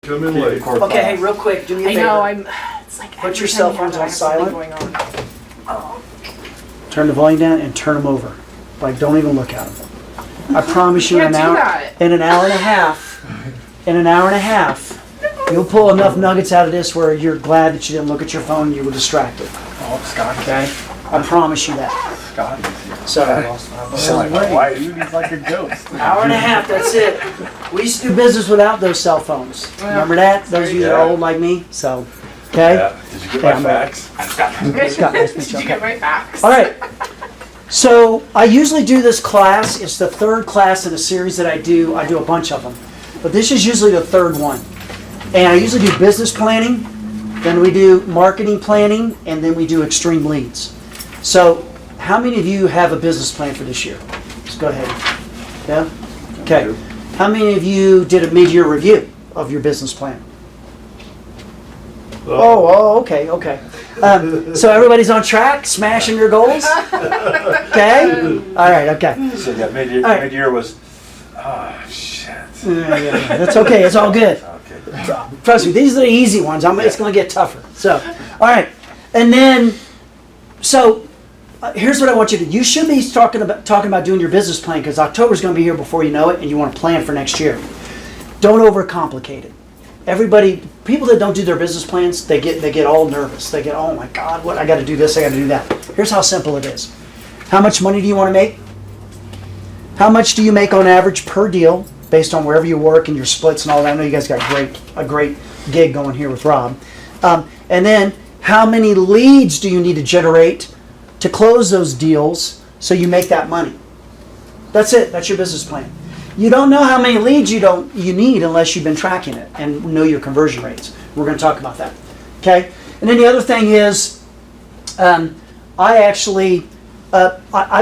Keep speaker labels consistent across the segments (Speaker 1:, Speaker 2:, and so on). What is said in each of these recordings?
Speaker 1: Come in late.
Speaker 2: Okay, hey, real quick, do me a favor.
Speaker 3: I know, it's like
Speaker 2: Put your cell phones on silent.
Speaker 3: going on.
Speaker 2: Turn the volume down and turn them over. Like, don't even look at them. I promise you, in
Speaker 3: Can't
Speaker 2: an
Speaker 3: do
Speaker 2: hour,
Speaker 3: that.
Speaker 2: in an hour and a half, you'll pull enough nuggets out of this where you're glad that you didn't look at your phone and you were distracted.
Speaker 4: Oh, Scott.
Speaker 2: Okay? I promise you that.
Speaker 4: Scott is here.
Speaker 2: So,
Speaker 4: You sound like my wife. He's like a ghost.
Speaker 2: hour and a half, that's it. We used to do business without those cell phones. Remember that? Those of you that are old like me? So, okay?
Speaker 4: Yeah. Did you get my fax?
Speaker 2: Scott, nice to meet
Speaker 3: Did
Speaker 2: you.
Speaker 3: you get
Speaker 2: Okay.
Speaker 3: my facts?
Speaker 2: All right. So I usually do this class. It's the third class in a series that I do. I do a bunch of them. But this is usually the third one. And I usually do business planning, then we do marketing planning, and then we do extreme leads. So how many of you have a business plan for this year? Let's go ahead. Yeah? Okay. How many of you did a mid-year review of your business plan? Oh, okay. So everybody's on track, smashing your goals? Okay? All right, okay.
Speaker 4: So yeah, mid-year,
Speaker 2: All right.
Speaker 4: mid-year was, oh, shit.
Speaker 2: Yeah, that's okay, it's all good.
Speaker 4: Okay.
Speaker 2: Trust me, these are the easy ones. It's going to get tougher. So, all right. And then, here's what I want you to do. You should be talking about doing your business plan because October's going to be here before you know it and you want to plan for next year. Don't overcomplicate it. People that don't do their business plans, they get all nervous. They get, oh my God, what I got to do this, I got to do that. Here's how simple it is. How much money do you want to make? How much do you make on average per deal, based on wherever you work and your splits and all that? I know you guys got a great gig going here with Rob. And then, how many leads do you need to generate to close those deals so you make that money? That's it. That's your business plan. You don't know how many leads you need unless you've been tracking it and know your conversion rates. We're going to talk about that. Okay? And then the other thing is, I've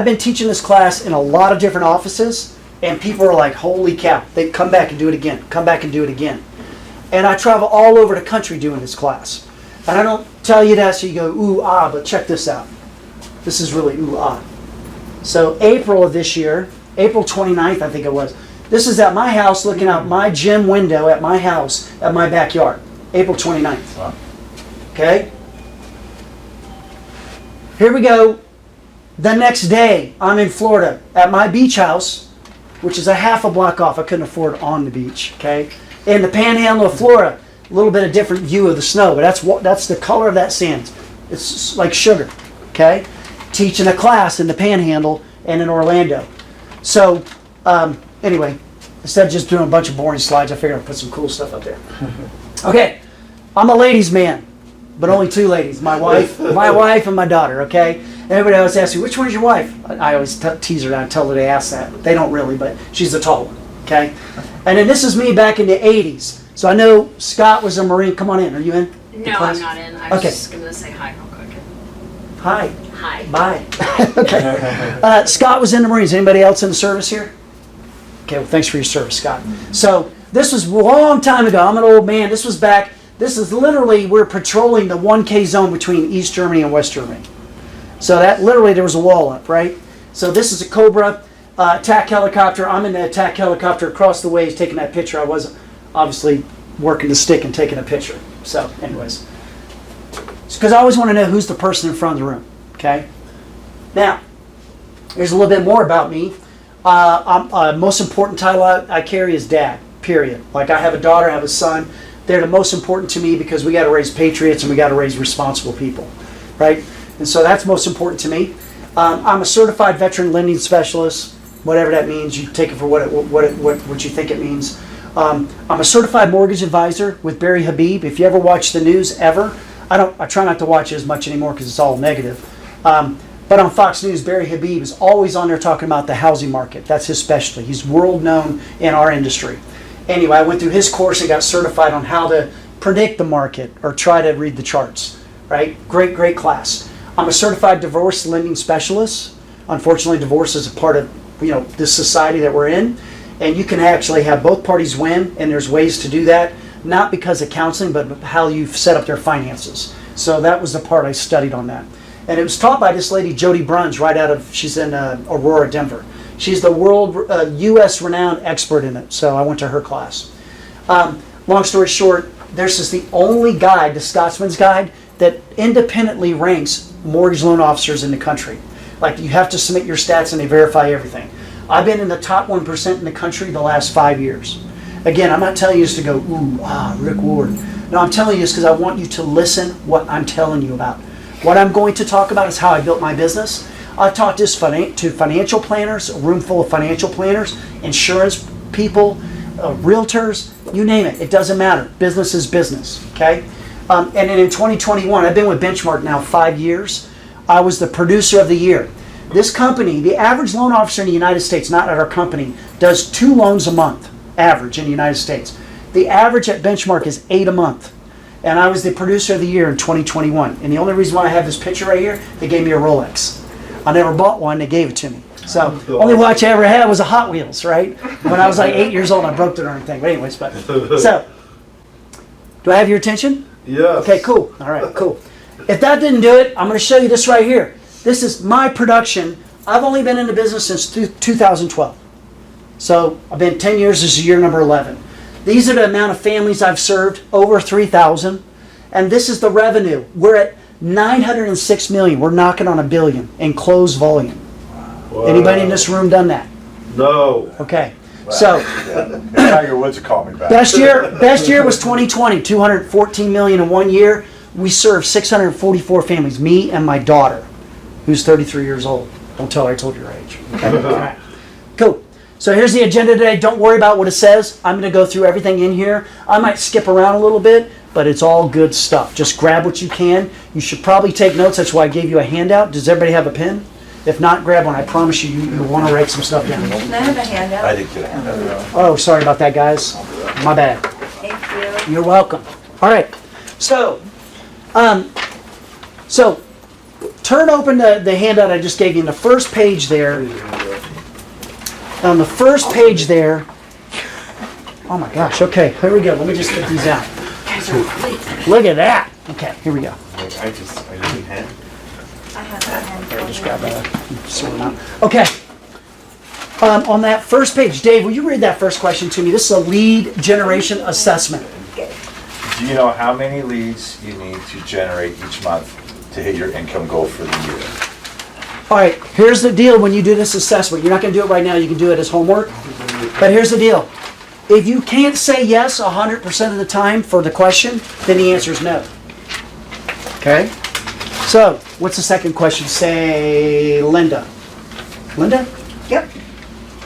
Speaker 2: been teaching this class in a lot of different offices, and people are like, holy cow, they come back and do it again, come back and do it again. And I travel all over the country doing this class. And I don't tell you that so you go, ooh, ah, but check this out. This is really ooh, ah. So April of this year, April 29th, I think it was, this is at my house looking out my gym window at my house, at my backyard. April 29th.
Speaker 4: Wow.
Speaker 2: Okay? Here we go. The next day, I'm in Florida at my beach house, which is a half a block off. I couldn't afford on the beach, okay? In the panhandle of Florida, a little bit of different view of the snow, but that's the color of that sand. It's like sugar, okay? Teaching a class in the panhandle and in Orlando. So, anyway, instead of just doing a bunch of boring slides, I figured I'd put some cool stuff up there. Okay, I'm a ladies' man, but only two ladies, my wife and my daughter, okay? And everybody always asks me, which one's your wife? I always tease her and tell her they ask that. They don't really, but she's the tall one, okay? And then this is me back in the 80s. So I know Scott was a Marine. Come on in. Are you in?
Speaker 5: No, I'm not in. I was
Speaker 2: Okay.
Speaker 5: just going to say hi real quick.
Speaker 2: Hi.
Speaker 5: Hi.
Speaker 2: Bye. Okay. Scott was in the Marines. Anybody else in the service here? Okay, well, thanks for your service, Scott. So this was a long time ago. I'm an old man. This is literally, we're patrolling the 1K zone between East Germany and West Germany. So that literally, there was a wall up, right? So this is a Cobra attack helicopter. I'm in the attack helicopter across the way taking that picture. I was obviously working the stick and taking a picture. So anyways, because I always want to know who's the person in front of the room, okay? Now, here's a little bit more about me. Most important title I carry is dad, period. Like I have a daughter, I have a son. They're the most important to me because we got to raise patriots and we got to raise responsible people, right? And so that's most important to me. I'm a certified veteran lending specialist, whatever that means. You take it for what you think it means. I'm a certified mortgage advisor with Barry Habib. If you ever watch the news, ever, I try not to watch it as much anymore because it's all negative. But on Fox News, Barry Habib is always on there talking about the housing market. That's his specialty. He's world known in our industry. Anyway, I went through his course and got certified on how to predict the market or try to read the charts. Right? Great class. I'm a certified divorce lending specialist. Unfortunately, divorce is a part of this society that we're in, and you can actually have both parties win. And there's ways to do that, not because of counseling, but how you've set up their finances. So that was the part I studied on that. And it was taught by this lady, Jody Bruns, she's in Aurora, Denver. She's the world, U.S. renowned expert in it. So I went to her class. long story short, this is the only guide, the Scotsman's Guide, that independently ranks mortgage loan officers in the country. Like, you have to submit your stats and they verify everything. I've been in the top 1% in the country the last 5 years. Again, I'm not telling you this to go, Rick Ward. No, I'm telling you this because I want you to listen what I'm telling you about. What I'm going to talk about is how I built my business. I've taught this to financial planners, a room full of financial planners, insurance people, realtors, you name it. It doesn't matter. Business is business, okay? And then in 2021, I've been with Benchmark now 5 years. I was the producer of the year. This company, the average loan officer in the United States, not at our company, does 2 loans a month, average in the United States. The average at Benchmark is 8 a month. And I was the producer of the year in 2021. And the only reason why I have this picture right here, they gave me a Rolex. I never bought one, they gave it to me. So, only watch I ever had was a Hot Wheels, right? When I was like 8 years old, I broke the darn thing. But anyways, so, do I have your attention?
Speaker 1: Yes.
Speaker 2: Okay, cool. All right, cool. If that didn't do it, I'm going to show you this right here. This is my production. I've only been in the business since 2012. So, I've been 10 years. This is year number 11. These are the amount of families I've served, over 3,000. And this is the revenue. We're at 906 million. We're knocking on $1 billion in closed volume.
Speaker 1: Wow.
Speaker 2: Anybody in this room done that?
Speaker 1: No.
Speaker 2: Okay. So,
Speaker 4: Tiger Woods would call me back.
Speaker 2: best year was 2020, 214 million in 1 year. We served 644 families, me and my daughter, who's 33 years old. Don't tell her I told you her age. Okay? All right. Cool. So here's the agenda today. Don't worry about what it says. I'm going to go through everything in here. I might skip around a little bit, but it's all good stuff. Just grab what you can. You should probably take notes. That's why I gave you a handout. Does everybody have a pen? If not, grab one. I promise you, you'll want to write some stuff down.
Speaker 3: Can I have a handout?
Speaker 4: I did get a handout.
Speaker 2: Oh, sorry about that, guys. My bad.
Speaker 3: Thank you.
Speaker 2: You're welcome. All right. So turn open the handout I just gave you. In the first page there, on the first page there, oh my gosh, okay, here we go. Let me just get these out. Look at that. Okay, here we go.
Speaker 4: I didn't hand.
Speaker 3: I have a handful.
Speaker 2: Just grab that. Sort them out. Okay. On that first page, Dave, will you read that first question to me? This is a lead generation assessment.
Speaker 4: Do you know how many leads you need to generate each month to hit your income goal for the year?
Speaker 2: All right, here's the deal when you do this assessment. You're not going to do it right now. You can do it as homework. But here's the deal. If you can't say yes 100% of the time for the question, then the answer is no. Okay? So, what's the second question? Say, Linda. Linda?
Speaker 3: Yep.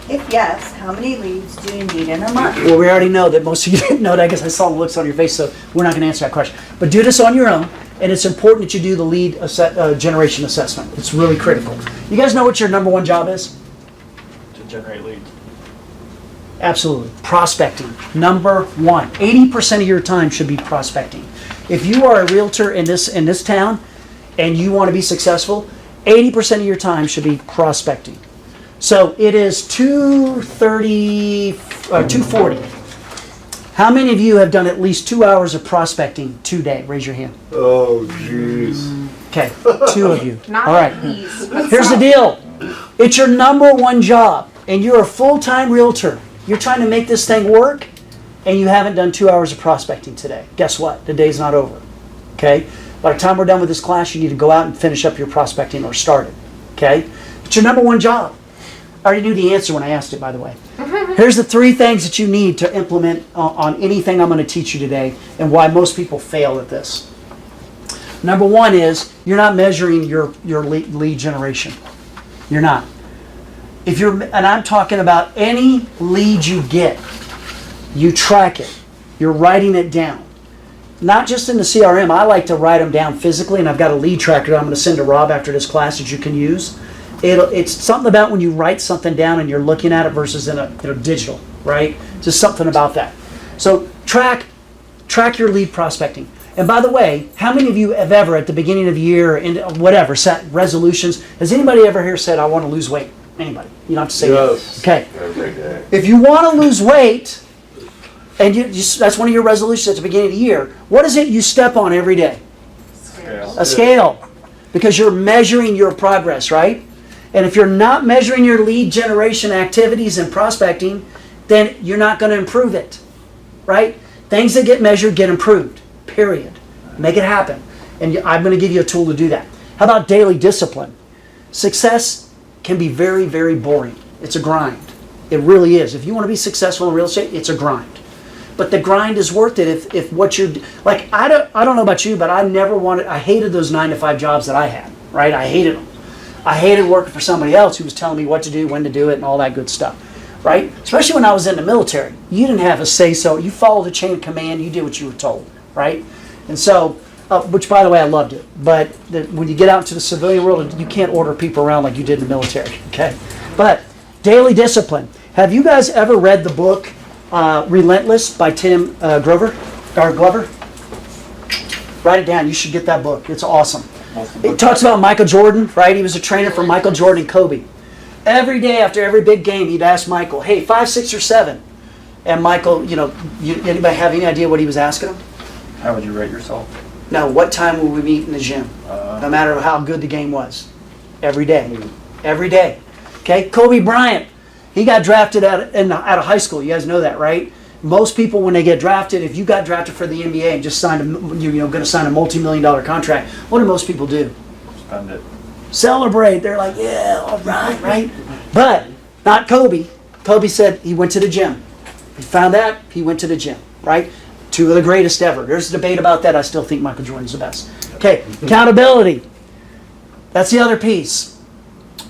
Speaker 3: If yes, how many leads do you need in a month?
Speaker 2: Well, we already know that most of you didn't know that. I guess I saw the looks on your face, so we're not going to answer that question. But do this on your own, and it's important that you do the lead generation assessment. It's really critical. You guys know what your number one job is?
Speaker 6: To generate leads.
Speaker 2: Absolutely. Prospecting. Number one. 80% of your time should be prospecting. If you are a realtor in this town and you want to be successful, 80% of your time should be prospecting. So it is 240. How many of you have done at least 2 hours of prospecting today? Raise your hand.
Speaker 1: Oh, jeez.
Speaker 2: Okay, 2 of you.
Speaker 5: Not
Speaker 2: All right.
Speaker 5: at least.
Speaker 2: Here's the deal. It's your number one job, and you're a full-time realtor. You're trying to make this thing work, and you haven't done 2 hours of prospecting today. Guess what? The day's not over. Okay? By the time we're done with this class, you need to go out and finish up your prospecting or start it. Okay? It's your number one job. I already knew the answer when I asked it, by the way. Here's the 3 things that you need to implement on anything I'm going to teach you today, and why most people fail at this. Number one is you're not measuring your lead generation. You're not. And I'm talking about any lead you get, you track it. You're writing it down. Not just in the CRM. I like to write them down physically, and I've got a lead tracker that I'm going to send to Rob after this class that you can use. It's something about when you write something down and you're looking at it versus in a digital, right? Just something about that. So track your lead prospecting. And by the way, how many of you have ever at the beginning of the year or whatever set resolutions? Has anybody ever here said, I want to lose weight? Anybody? You don't have to say
Speaker 1: Yes.
Speaker 2: that. Okay.
Speaker 4: Every day.
Speaker 2: If you want to lose weight, and that's one of your resolutions at the beginning of the year, what is it you step on every day? A scale. Because you're measuring your progress, right? And if you're not measuring your lead generation activities and prospecting, then you're not going to improve it, right? Things that get measured get improved, period. Make it happen. And I'm going to give you a tool to do that. How about daily discipline? Success can be very, very boring. It's a grind. It really is. If you want to be successful in real estate, it's a grind. But the grind is worth it if what you're, like, I don't know about you, but I hated those 9-to-5 jobs that I had, right? I hated them. I hated working for somebody else who was telling me what to do, when to do it, and all that good stuff, right? Especially when I was in the military. You didn't have a say-so. You followed the chain of command. You did what you were told, right? And so, which, by the way, I loved it. But when you get out into the civilian world, you can't order people around like you did in the military, okay? But daily discipline. Have you guys ever read the book Relentless by Tim Glover? Write it down. You should get that book. It's awesome. It talks about Michael Jordan, right? He was a trainer for Michael Jordan and Kobe. Every day after every big game, he'd ask Michael, hey, 5, 6, or 7. And Michael, anybody have any idea what he was asking him?
Speaker 6: How would you rate yourself?
Speaker 2: No, what time will we meet in the gym? No matter how good the game was. Every day. Every day. Okay? Kobe Bryant, he got drafted out of high school. You guys know that, right? Most people, when they get drafted, if you got drafted for the NBA and just signed you're going to sign a multi-million-dollar contract, what do most people do?
Speaker 6: Spend it.
Speaker 2: Celebrate. They're like, yeah, all right, right? But not Kobe. Kobe said he went to the gym. He found that, he went to the gym, right? Two of the greatest ever. There's a debate about that. I still think Michael Jordan's the best. Okay, accountability. That's the other piece.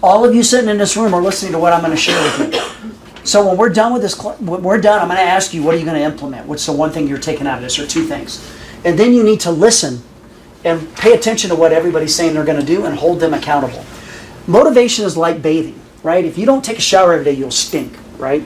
Speaker 2: All of you sitting in this room are listening to what I'm going to share with you. So when we're done with this, when we're done, I'm going to ask you, what are you going to implement? What's the one thing you're taking out of this, or two things? And then you need to listen and pay attention to what everybody's saying they're going to do and hold them accountable. Motivation is like bathing, right? If you don't take a shower every day, you'll stink, right?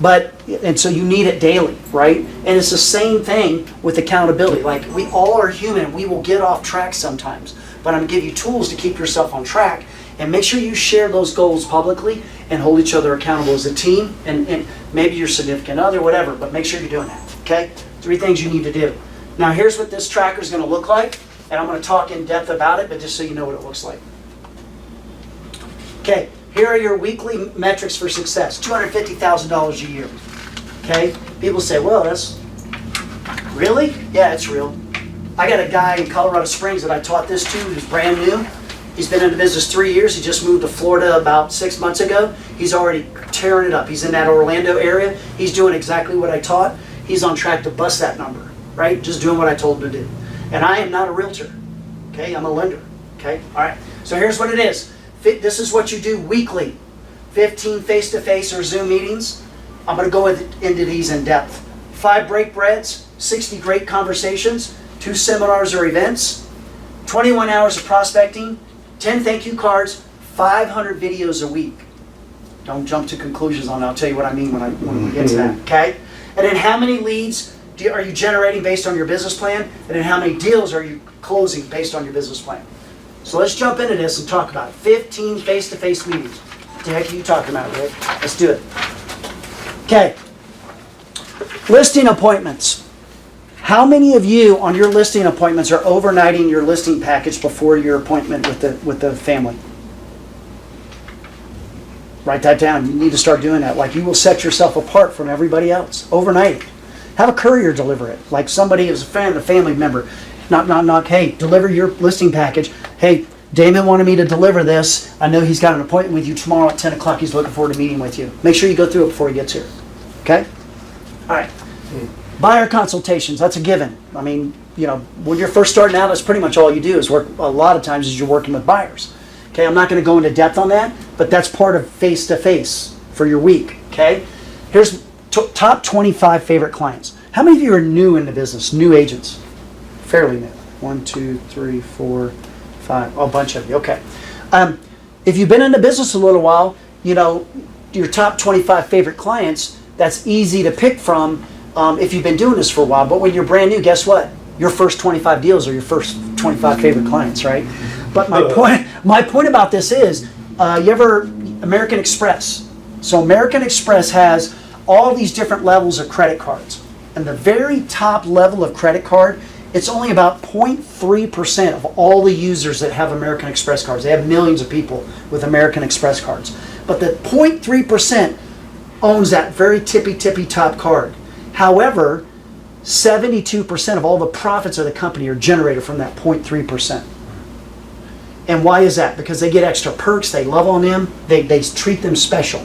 Speaker 2: And so you need it daily, right? And it's the same thing with accountability. Like, we all are human. We will get off track sometimes. But I'm going to give you tools to keep yourself on track. And make sure you share those goals publicly and hold each other accountable as a team, and maybe your significant other, whatever, but make sure you're doing that, okay? 3 things you need to do. Now, here's what this tracker is going to look like, and I'm going to talk in depth about it, but just so you know what it looks like. Okay, here are your weekly metrics for success, $250,000 a year, okay? People say, well, that's, really? Yeah, it's real. I got a guy in Colorado Springs that I taught this to who's brand new. He's been in the business 3 years. He just moved to Florida about 6 months ago. He's already tearing it up. He's in that Orlando area. He's doing exactly what I taught. He's on track to bust that number, right? Just doing what I told him to do. And I am not a realtor, okay? I'm a lender, okay? All right, so here's what it is. This is what you do weekly. 15 face-to-face or Zoom meetings. I'm going to go into these in depth. 5 break breads, 60 great conversations, 2 seminars or events, 21 hours of prospecting, 10 thank you cards, 500 videos a week. Don't jump to conclusions on that. I'll tell you what I mean when we get to that, okay? And then how many leads are you generating based on your business plan? And then how many deals are you closing based on your business plan? So let's jump into this and talk about it. 15 face-to-face meetings. What the heck are you talking about, Rick? Let's do it. Okay. Listing appointments. How many of you on your listing appointments are overnighting your listing package before your appointment with the family? Write that down. You need to start doing that. Like, you will set yourself apart from everybody else. Overnight it. Have a courier deliver it. Like somebody who's a family member. Knock, hey, deliver your listing package. Hey, Damon wanted me to deliver this. I know he's got an appointment with you tomorrow at 10 o'clock. He's looking forward to meeting with you. Make sure you go through it before he gets here. Okay? All right. Buyer consultations, that's a given. I mean, when you're first starting out, that's pretty much all you do is work. A lot of times is you're working with buyers. Okay, I'm not going to go into depth on that, but that's part of face-to-face for your week. Okay, here's top 25 favorite clients. How many of you are new in the business, new agents? Fairly new. 1, 2, 3, 4, 5, a bunch of you. Okay. If you've been in the business a little while, your top 25 favorite clients, that's easy to pick from. If you've been doing this for a while, but when you're brand new, guess what? Your first 25 deals are your first 25 favorite clients, right? But my point about this is, you ever American Express? So American Express has all these different levels of credit cards, and the very top level of credit card, it's only about 0.3% of all the users that have American Express cards. They have millions of people with American Express cards, but the 0.3% owns that very tippy top card. However, 72% of all the profits of the company are generated from that 0.3%. And why is that? Because they get extra perks, they love on them, they treat them special.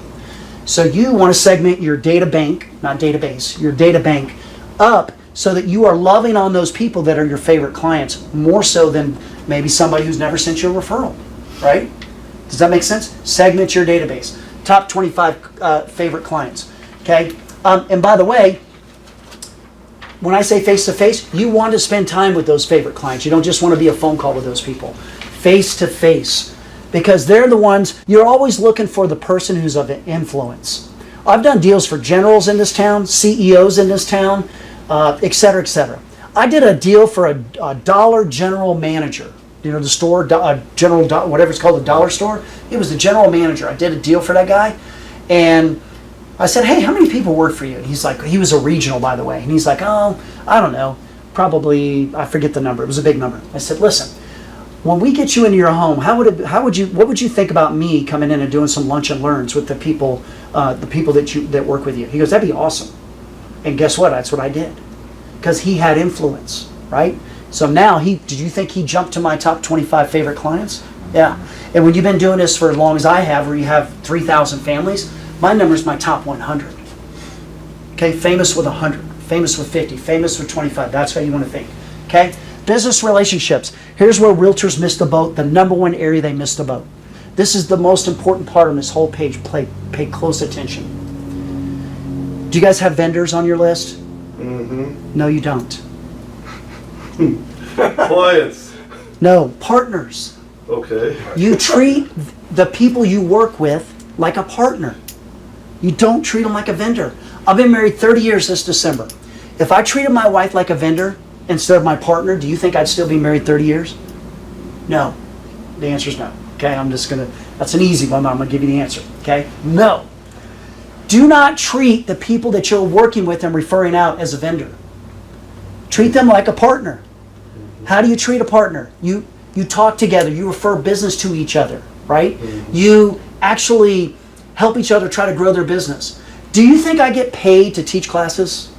Speaker 2: So you want to segment your data bank, not database, your data bank up so that you are loving on those people that are your favorite clients more so than maybe somebody who's never sent you a referral, right? Does that make sense? Segment your database. Top 25 favorite clients, okay? And by the way, when I say face-to-face, you want to spend time with those favorite clients. You don't just want to be a phone call with those people. Face-to-face. Because they're the ones, you're always looking for the person who's of influence. I've done deals for generals in this town, CEOs in this town, et cetera, et cetera. I did a deal for a Dollar General manager. You know, the store, general, whatever it's called, the dollar store. He was the general manager. I did a deal for that guy. And I said, hey, how many people work for you? And he's like, he was a regional, by the way. And he's like, oh, I don't know. Probably, I forget the number. It was a big number. I said, listen, when we get you into your home, what would you think about me coming in and doing some lunch and learns with the people that work with you? He goes, that'd be awesome. And guess what? That's what I did. Because he had influence, right? So now did you think he jumped to my top 25 favorite clients? Yeah. And when you've been doing this for as long as I have, where you have 3,000 families, my number is my top 100. Okay, famous with 100, famous with 50, famous with 25. That's how you want to think. Okay, business relationships. Here's where realtors miss the boat. The number one area they miss the boat. This is the most important part on this whole page. Pay close attention. Do you guys have vendors on your list?
Speaker 1: Mm-hmm.
Speaker 2: No, you don't.
Speaker 1: Clients.
Speaker 2: No, partners.
Speaker 1: Okay.
Speaker 2: You treat the people you work with like a partner. You don't treat them like a vendor. I've been married 30 years this December. If I treated my wife like a vendor instead of my partner, do you think I'd still be married 30 years? No. The answer is no. Okay, that's an easy one, but I'm going to give you the answer. Okay? No. Do not treat the people that you're working with and referring out as a vendor. Treat them like a partner. How do you treat a partner? You talk together. You refer business to each other, right? You actually help each other try to grow their business. Do you think I get paid to teach classes?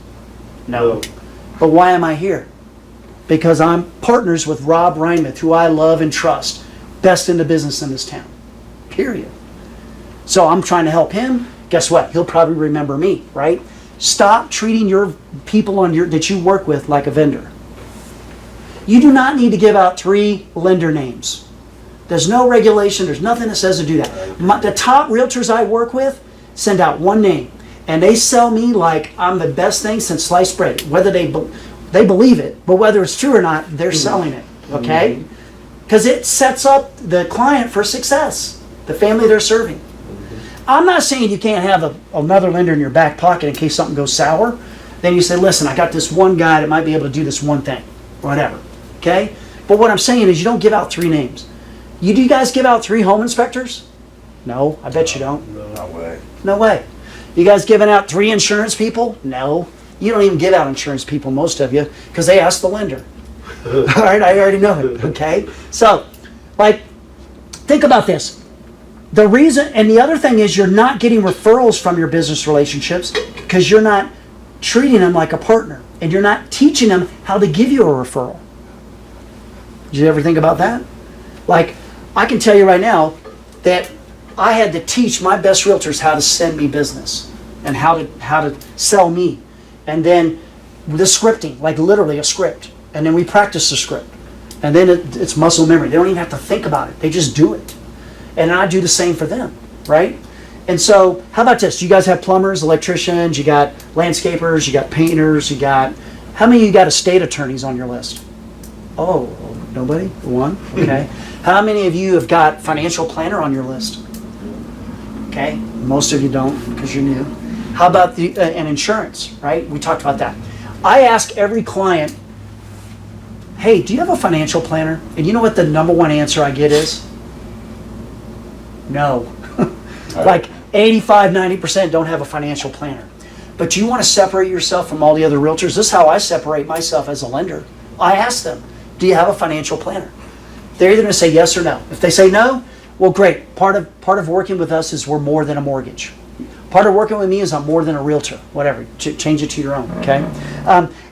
Speaker 2: No. But why am I here? Because I'm partners with Rob Reinmuth, who I love and trust, best in the business in this town. Period. So I'm trying to help him. Guess what? He'll probably remember me, right? Stop treating your people that you work with like a vendor. You do not need to give out 3 lender names. There's no regulation. There's nothing that says to do that. The top realtors I work with send out 1 name, and they sell me like I'm the best thing since sliced bread. Whether they believe it, but whether it's true or not, they're selling it. Okay? Because it sets up the client for success, the family they're serving. I'm not saying you can't have another lender in your back pocket in case something goes sour. Then you say, listen, I got this one guy that might be able to do this one thing, whatever. Okay? But what I'm saying is you don't give out 3 names. Do you guys give out 3 home inspectors? No, I bet you don't.
Speaker 4: No way.
Speaker 2: No way. You guys giving out 3 insurance people? No. You don't even give out insurance people, most of you, because they ask the lender. All right, I already know it, okay? So, think about this. The reason, and the other thing is you're not getting referrals from your business relationships because you're not treating them like a partner, and you're not teaching them how to give you a referral. Did you ever think about that? I can tell you right now that I had to teach my best realtors how to send me business and how to sell me. And then the scripting, literally a script. And then we practice the script. And then it's muscle memory. They don't even have to think about it. They just do it. And I do the same for them, right? And so, how about this? You guys have plumbers, electricians, you got landscapers, you got painters, how many of you got estate attorneys on your list? Oh, nobody? 1? Okay. How many of you have got financial planner on your list? Okay. Most of you don't because you're new. How about and insurance, right? We talked about that. I ask every client, hey, do you have a financial planner? And you know what the number one answer I get is? No. 85-90% don't have a financial planner. But you want to separate yourself from all the other realtors. This is how I separate myself as a lender. I ask them, do you have a financial planner? They're either going to say yes or no. If they say no, well, great. Part of working with us is we're more than a mortgage. Part of working with me is I'm more than a realtor, whatever. Change it to your own, okay?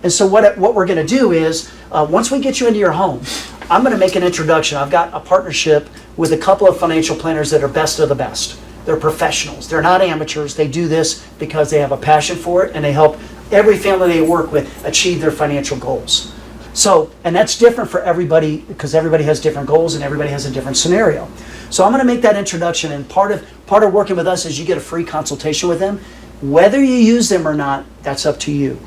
Speaker 2: And so what we're going to do is, once we get you into your home, I'm going to make an introduction. I've got a partnership with a couple of financial planners that are best of the best. They're professionals. They're not amateurs. They do this because they have a passion for it, and they help every family they work with achieve their financial goals. So, and that's different for everybody because everybody has different goals and everybody has a different scenario. So I'm going to make that introduction, and part of working with us is you get a free consultation with them. Whether you use them or not, that's up to you.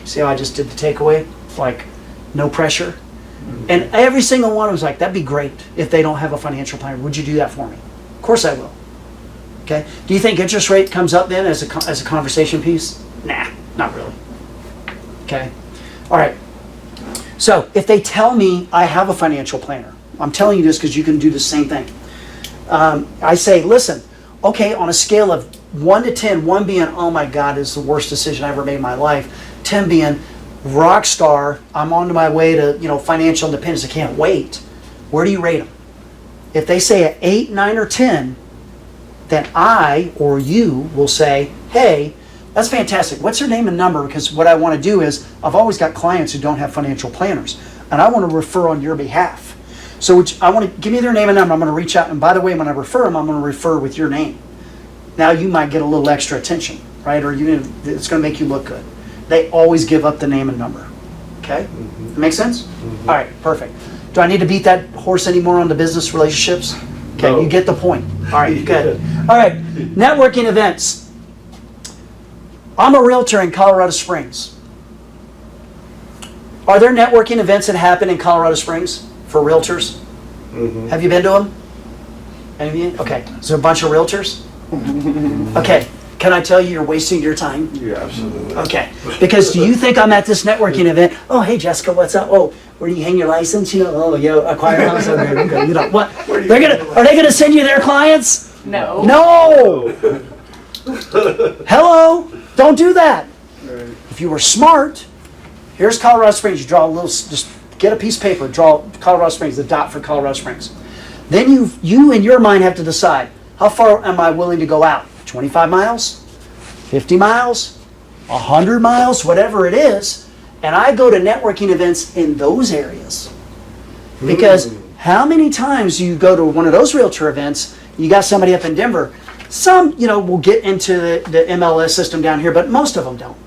Speaker 2: See how I just did the takeaway? Like, no pressure. And every single one was like, that'd be great if they don't have a financial plan. Would you do that for me? Of course I will. Okay. Do you think interest rate comes up then as a conversation piece? Nah, not really. Okay. All right. So if they tell me I have a financial planner, I'm telling you this because you can do the same thing. I say, listen, okay, on a scale of 1 to 10, 1 being, oh my God, it's the worst decision I ever made in my life, 10 being rock star, I'm on my way to financial independence, I can't wait. Where do you rate them? If they say an 8, 9, or 10, then I or you will say, hey, that's fantastic. What's your name and number? Because what I want to do is, I've always got clients who don't have financial planners, and I want to refer on your behalf. So I want to give me their name and number. I'm going to reach out, and by the way, when I refer them, I'm going to refer with your name. Now you might get a little extra attention, right? Or it's going to make you look good. They always give up the name and number. Okay? Mm-hmm. Make sense? Mm-hmm. All right, perfect. Do I need to beat that horse anymore on the business relationships? Okay, no. You get the point. All right, good. All right, networking events. I'm a realtor in Colorado Springs. Are there networking events that happen in Colorado Springs for realtors? Mm-hmm. Have you been to them? Any of you? Okay, is there a bunch of realtors? Okay, can I tell you you're wasting your time?
Speaker 1: Yeah, absolutely.
Speaker 2: Okay, because do you think I'm at this networking event? Oh, hey Jessica, what's up? Oh, where do you hang your license? Oh, acquire house. Okay. What? Are they gonna send you their clients?
Speaker 5: No.
Speaker 2: No. Hello, don't do that.
Speaker 1: Right.
Speaker 2: If you were smart, here's Colorado Springs. You draw a little, just get a piece of paper, draw Colorado Springs, the dot for Colorado Springs. Then you in your mind have to decide, how far am I willing to go out? 25 miles, 50 miles, 100 miles, whatever it is. And I go to networking events in those areas. Because how many times you go to one of those realtor events, you got somebody up in Denver, some, will get into the MLS system down here, but most of them don't.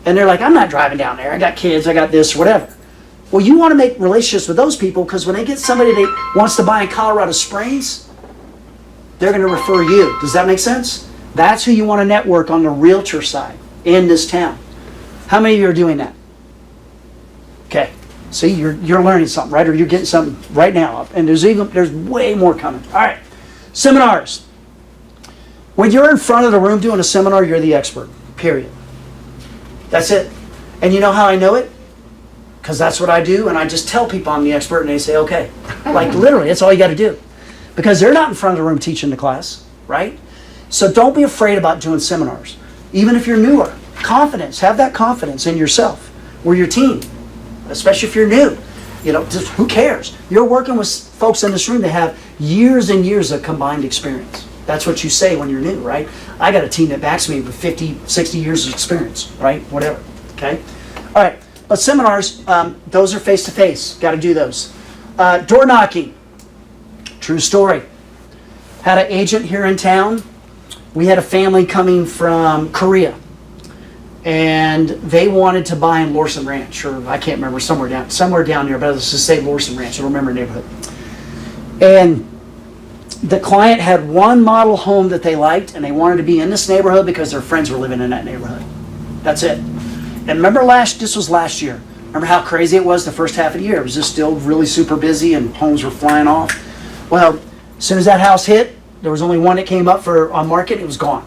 Speaker 2: And they're like, I'm not driving down there. I got kids, I got this, whatever. Well, you want to make relationships with those people because when they get somebody that wants to buy in Colorado Springs, they're going to refer you. Does that make sense? That's who you want to network on the realtor side in this town. How many of you are doing that? Okay. See, you're learning something, right? Or you're getting something right now. And there's way more coming. All right. Seminars. When you're in front of the room doing a seminar, you're the expert. Period. That's it. And you know how I know it? Because that's what I do, and I just tell people I'm the expert, and they say, okay. Like, literally, that's all you got to do. Because they're not in front of the room teaching the class, right? So don't be afraid about doing seminars. Even if you're newer. Confidence. Have that confidence in yourself or your team, especially if you're new. Just who cares? You're working with folks in this room that have years and years of combined experience. That's what you say when you're new, right? I got a team that backs me with 50, 60 years of experience, right? Whatever, okay? All right, but seminars, those are face-to-face. Got to do those. Door knocking. True story. Had an agent here in town. We had a family coming from Korea. And they wanted to buy in Lorson Ranch, or I can't remember, somewhere down there, but let's just say Lorson Ranch. I don't remember the neighborhood. And the client had one model home that they liked, and they wanted to be in this neighborhood because their friends were living in that neighborhood. That's it. And remember this was last year. Remember how crazy it was the first half of the year? It was just still really super busy and homes were flying off. Well, as soon as that house hit, there was only one that came up on market, it was gone.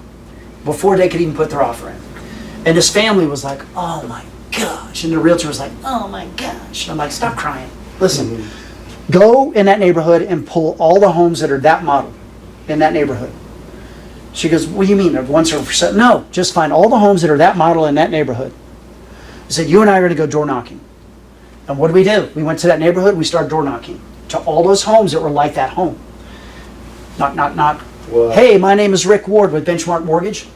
Speaker 2: Before they could even put their offer in. And this family was like, oh my gosh. And the realtor was like, oh my gosh. And I'm like, stop crying. Listen, go in that neighborhood and pull all the homes that are that model in that neighborhood. She goes, what do you mean? The ones that are for sale? No, just find all the homes that are that model in that neighborhood. I said, you and I are going to go door knocking. And what did we do? We went to that neighborhood, we started door knocking to all those homes that were like that home. Knock, knock, knock.
Speaker 1: Wow.
Speaker 2: Hey, my name is Rick Ward with Benchmark Mortgage.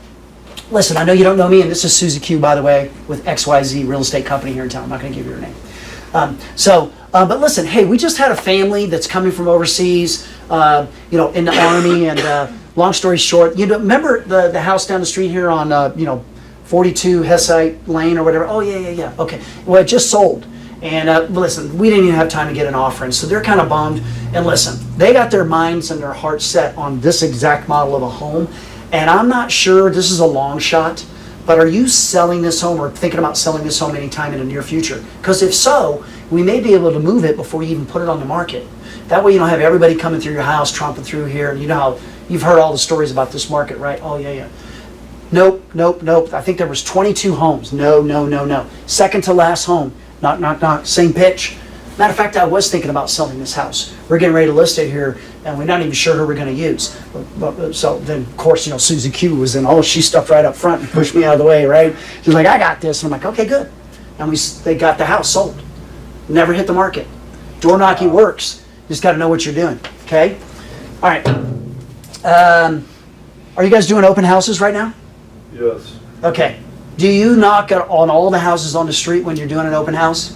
Speaker 2: listen, I know you don't know me, and this is Susie Q, by the way, with XYZ Real Estate Company here in town. I'm not going to give you her name. But listen, hey, we just had a family that's coming from overseas, in the Army, and long story short, remember the house down the street here on, 42 Hessite Lane or whatever? Oh, yeah. Okay. Well, it just sold. And listen, we didn't even have time to get an offer in, so they're kind of bummed. And listen, they got their minds and their hearts set on this exact model of a home. And I'm not sure, this is a long shot, but are you selling this home or thinking about selling this home anytime in the near future? Because if so, we may be able to move it before you even put it on the market. That way you don't have everybody coming through your house, tromping through here. And you know how you've heard all the stories about this market, right? Oh, yeah. Nope. I think there was 22 homes. No. Second to last home. Not. Same pitch. Matter of fact, I was thinking about selling this house. We're getting ready to list it here, and we're not even sure who we're going to use. So then, of course, Susie Q was in. She stepped right up front and pushed me out of the way, right? She's like, I got this. And I'm like, okay, good. And they got the house sold. Never hit the market. Door knocking works. You just got to know what you're doing, okay? All right. Are you guys doing open houses right now?
Speaker 1: Yes.
Speaker 2: Okay. Do you knock on all the houses on the street when you're doing an open house?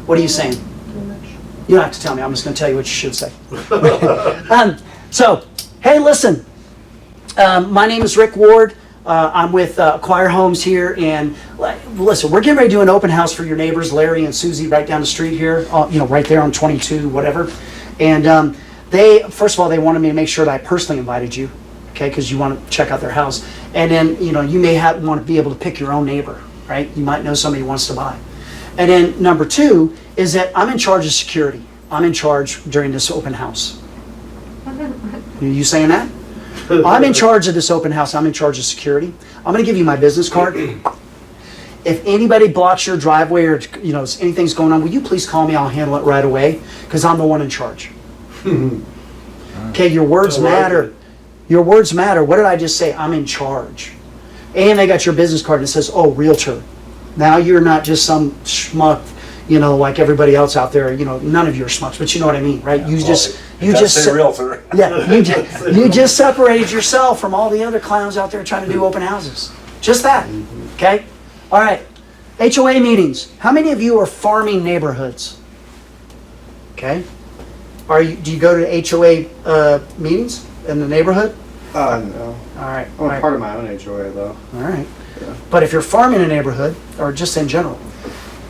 Speaker 2: What are you saying? You don't have to tell me. I'm just going to tell you what you should say. Hey, listen. My name is Rick Ward. I'm with Acquire Homes here, and listen, we're getting ready to do an open house for your neighbors, Larry and Susie, right down the street here. Right there on 22, whatever. And first of all, they wanted me to make sure that I personally invited you, okay? Because you want to check out their house, and then you may want to be able to pick your own neighbor, right? You might know somebody who wants to buy. And then number two is that I'm in charge of security. I'm in charge during this open house. You saying that? I'm in charge of this open house. I'm in charge of security. I'm going to give you my business card. If anybody blocks your driveway or anything's going on, will you please call me? I'll handle it right away because I'm the one in charge. Okay, your words matter. Your words matter. What did I just say? I'm in charge. And they got your business card and it says, "Oh, Realtor." Now you're not just some schmuck, like everybody else out there. None of you are schmucks, but you know what I mean, right?
Speaker 4: Yeah,
Speaker 2: you just
Speaker 4: realtor.
Speaker 2: Yeah, you just separated yourself from all the other clowns out there trying to do open houses. Just that, okay? All right, HOA meetings. How many of you are farming neighborhoods? Okay, do you go to HOA meetings in the neighborhood?
Speaker 1: No.
Speaker 2: All right.
Speaker 1: I'm part of my own HOA though.
Speaker 2: All right.
Speaker 1: Yeah.
Speaker 2: But if you're farming a neighborhood, or just in general,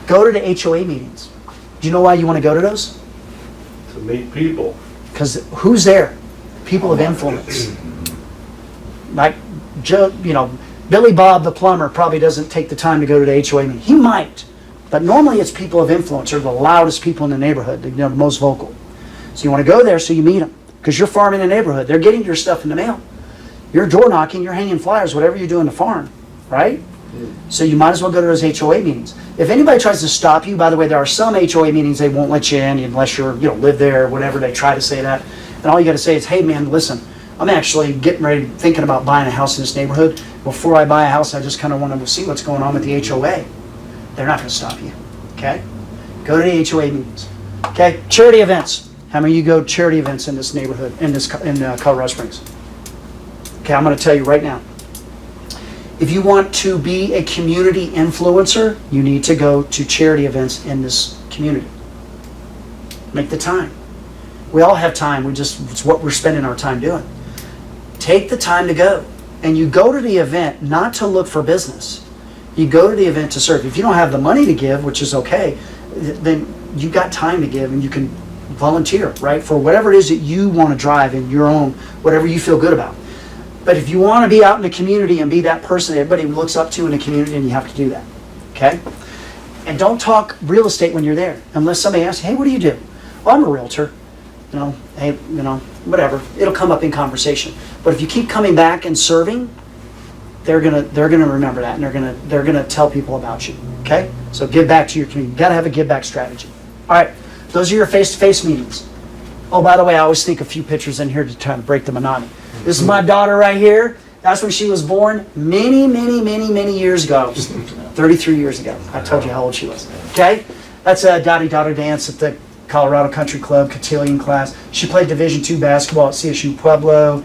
Speaker 2: go to the HOA meetings. Do you know why you want to go to those?
Speaker 1: To meet people.
Speaker 2: Because who's there? People of influence. Like Joe, Billy Bob the plumber probably doesn't take the time to go to the HOA meeting. He might, but normally it's people of influence. They're the loudest people in the neighborhood. They're the most vocal. So you want to go there so you meet them. Because you're farming a neighborhood. They're getting your stuff in the mail. You're door knocking, you're hanging flyers, whatever you do in the farm, right? So you might as well go to those HOA meetings. If anybody tries to stop you, by the way, there are some HOA meetings they won't let you in unless you're, live there or whatever. They try to say that. And all you got to say is, hey man, listen, I'm actually getting ready, thinking about buying a house in this neighborhood. Before I buy a house, I just kind of want to see what's going on with the HOA. They're not going to stop you, okay? Go to the HOA meetings, okay? Charity events. How many of you go to charity events in this neighborhood, in Colorado Springs? Okay, I'm going to tell you right now. If you want to be a community influencer, you need to go to charity events in this community. Make the time. We all have time. It's what we're spending our time doing. Take the time to go. And you go to the event not to look for business. You go to the event to serve. If you don't have the money to give, which is okay, then you got time to give and you can volunteer, right? For whatever it is that you want to drive in your own, whatever you feel good about. But if you want to be out in the community and be that person that everybody looks up to in the community, then you have to do that, okay? And don't talk real estate when you're there, unless somebody asks, hey, what do you do? Well, I'm a realtor. Hey, whatever. It'll come up in conversation. But if you keep coming back and serving, they're gonna remember that, and they're gonna tell people about you, okay? So give back to your community. You gotta have a give back strategy. All right, those are your face-to-face meetings. Oh, by the way, I always sneak a few pictures in here to try to break the monotony. This is my daughter right here. That's when she was born many, many, many, many years ago. 33 years ago. I told you how old she was. Okay? That's a Dottie Daughter dance at the Colorado Country Club cotillion class. She played Division II basketball at CSU Pueblo.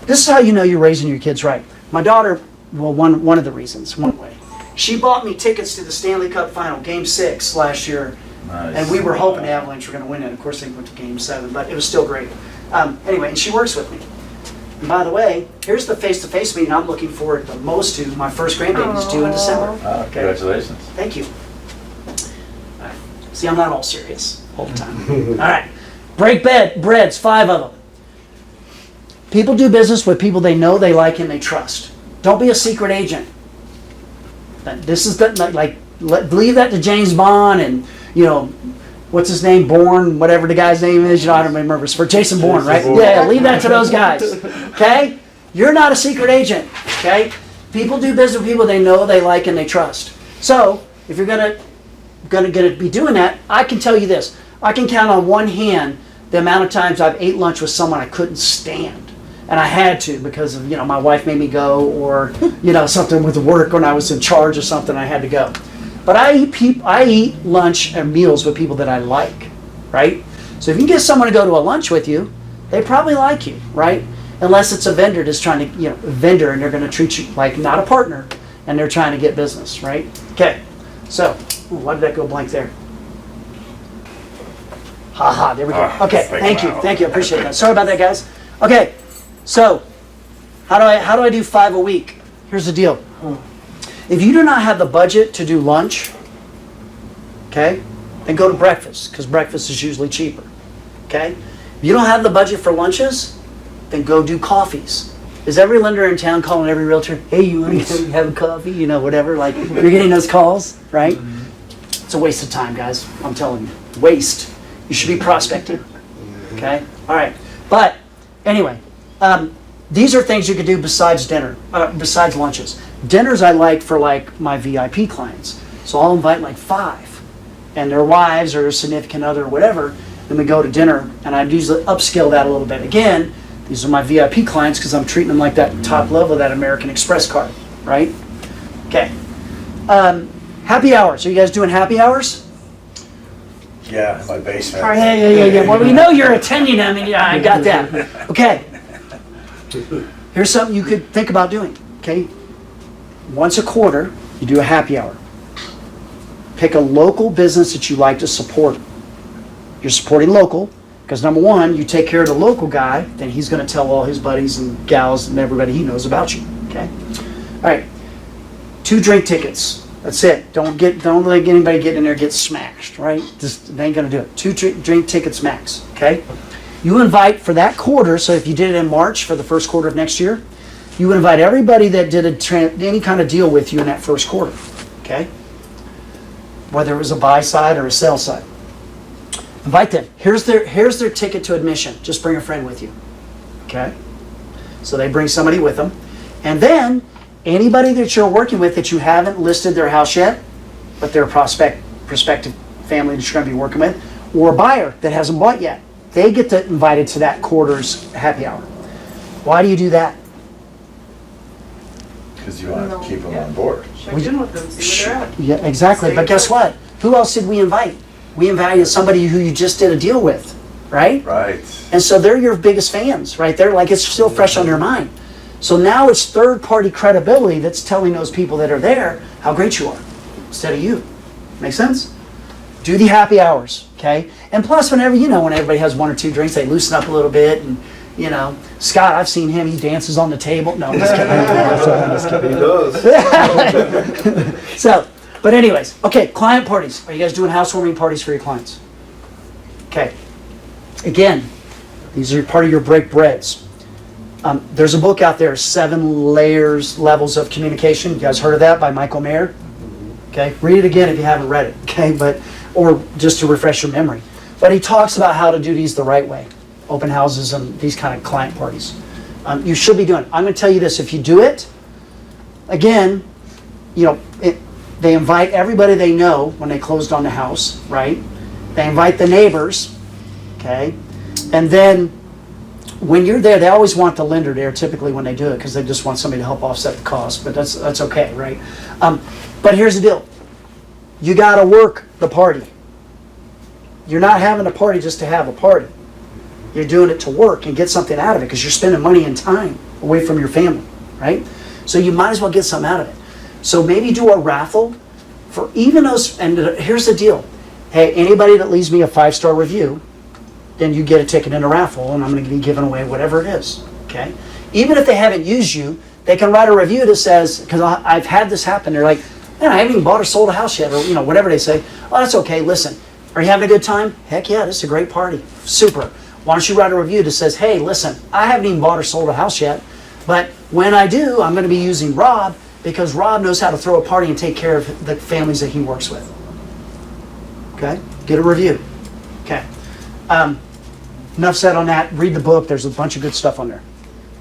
Speaker 2: This is how you know you're raising your kids right. My daughter well, one of the reasons, one way. She bought me tickets to the Stanley Cup Final, Game 6 last year.
Speaker 4: Nice.
Speaker 2: And we were hoping the Avalanche were going to win it. Of course, they went to Game 7, but it was still great. Anyway, and she works with me. And by the way, here's the face-to-face meeting I'm looking forward the most to. My first grandbaby's due in December.
Speaker 4: Oh, congratulations.
Speaker 2: Thank you. All right. See, I'm not all serious all the time. All right. Break breads, 5 of them. People do business with people they know, they like, and they trust. Don't be a secret agent. This is leave that to James Bond and, what's his name, Bourne, whatever the guy's name is, I don't remember. It's for Jason Bourne, right?
Speaker 1: Bourne.
Speaker 2: Yeah, leave that to those guys. Okay? You're not a secret agent. Okay? People do business with people they know, they like, and they trust. So, if you're gonna be doing that, I can tell you this. I can count on one hand the amount of times I've ate lunch with someone I couldn't stand. And I had to because of, my wife made me go, or, something with work when I was in charge of something, I had to go. But I eat lunch and meals with people that I like, right? So if you can get someone to go to a lunch with you, they probably like you, right? Unless it's a vendor that's trying to, vendor, and they're going to treat you like not a partner, and they're trying to get business, right? Okay, so, why did that go blank there? There we go. Okay, thank you, I appreciate that. Sorry about that, guys. Okay, so, how do I do 5 a week? Here's the deal. If you do not have the budget to do lunch, okay, then go to breakfast, because breakfast is usually cheaper, okay? If you don't have the budget for lunches, then go do coffees. Is every lender in town calling every realtor, hey, you want to have a coffee, whatever, like, you're getting those calls, right? It's a waste of time, guys, I'm telling you, waste. You should be prospecting, okay? All right, but anyway, these are things you could do besides besides lunches. Dinners I like for my VIP clients. So I'll invite 5 and their wives or their significant other or whatever. Then we go to dinner, and I usually upscale that a little bit. Again, these are my VIP clients because I'm treating them like that top level of that American Express card, right? Okay. Happy hours. Are you guys doing happy hours?
Speaker 4: Yeah, in my basement.
Speaker 2: Oh, yeah. Well, we know you're attending them, and I got that. Okay. Here's something you could think about doing, okay? Once a quarter, you do a happy hour. Pick a local business that you like to support. You're supporting local, because number one, you take care of the local guy, then he's going to tell all his buddies and gals and everybody he knows about you, okay? All right, 2 drink tickets. That's it. Don't let anybody get in there and get smashed, right? Just, they ain't going to do it. 2 drink tickets max, okay? You invite for that quarter, so if you did it in March for the first quarter of next year, you would invite everybody that did any kind of deal with you in that first quarter, okay? Whether it was a buy side or a sell side. Invite them. Here's their ticket to admission. Just bring a friend with you, okay? So they bring somebody with them. And then, anybody that you're working with that you haven't listed their house yet, but they're a prospective family that you're going to be working with, or a buyer that hasn't bought yet, they get invited to that quarter's happy hour. Why do you do that?
Speaker 4: Because you want to keep them on board.
Speaker 3: Check in with them, see where they're at.
Speaker 2: Yeah, exactly. But guess what? Who else did we invite? We invited somebody who you just did a deal with, right?
Speaker 4: Right.
Speaker 2: And so they're your biggest fans, right? They're like, it's still fresh on their mind. So now it's third-party credibility that's telling those people that are there how great you are, instead of you. Make sense? Do the happy hours, okay? And plus, when everybody has 1 or 2 drinks, they loosen up a little bit. And, Scott, I've seen him, he dances on the table. No, I'm just kidding. I'm just kidding.
Speaker 1: He does.
Speaker 2: So, but anyways, okay, client parties. Are you guys doing housewarming parties for your clients? Okay. Again, these are part of your break breads. There's a book out there, 7 Levels of Communication. You guys heard of that by Michael Mayer? Okay, read it again if you haven't read it, okay, or just to refresh your memory. But he talks about how to do these the right way, open houses and these kind of client parties. You should be doing it. I'm going to tell you this, if you do it, again, they invite everybody they know when they closed on the house, right? They invite the neighbors, okay? And then when you're there, they always want the lender there typically when they do it because they just want somebody to help offset the cost, but that's okay, right? But here's the deal. You got to work the party. You're not having a party just to have a party. You're doing it to work and get something out of it because you're spending money and time away from your family, right? So you might as well get something out of it. So maybe do a raffle for even those, and here's the deal. Hey, anybody that leaves me a 5-star review, then you get a ticket in a raffle, and I'm going to be giving away whatever it is, okay? Even if they haven't used you, they can write a review that says, because I've had this happen, they're like, man, I haven't even bought or sold a house yet, or whatever they say. Oh, that's okay, listen, are you having a good time? Heck yeah, this is a great party, super. Why don't you write a review that says, hey, listen, I haven't even bought or sold a house yet, but when I do, I'm going to be using Rob, because Rob knows how to throw a party and take care of the families that he works with. Okay, get a review. Okay, enough said on that. Read the book, there's a bunch of good stuff on there.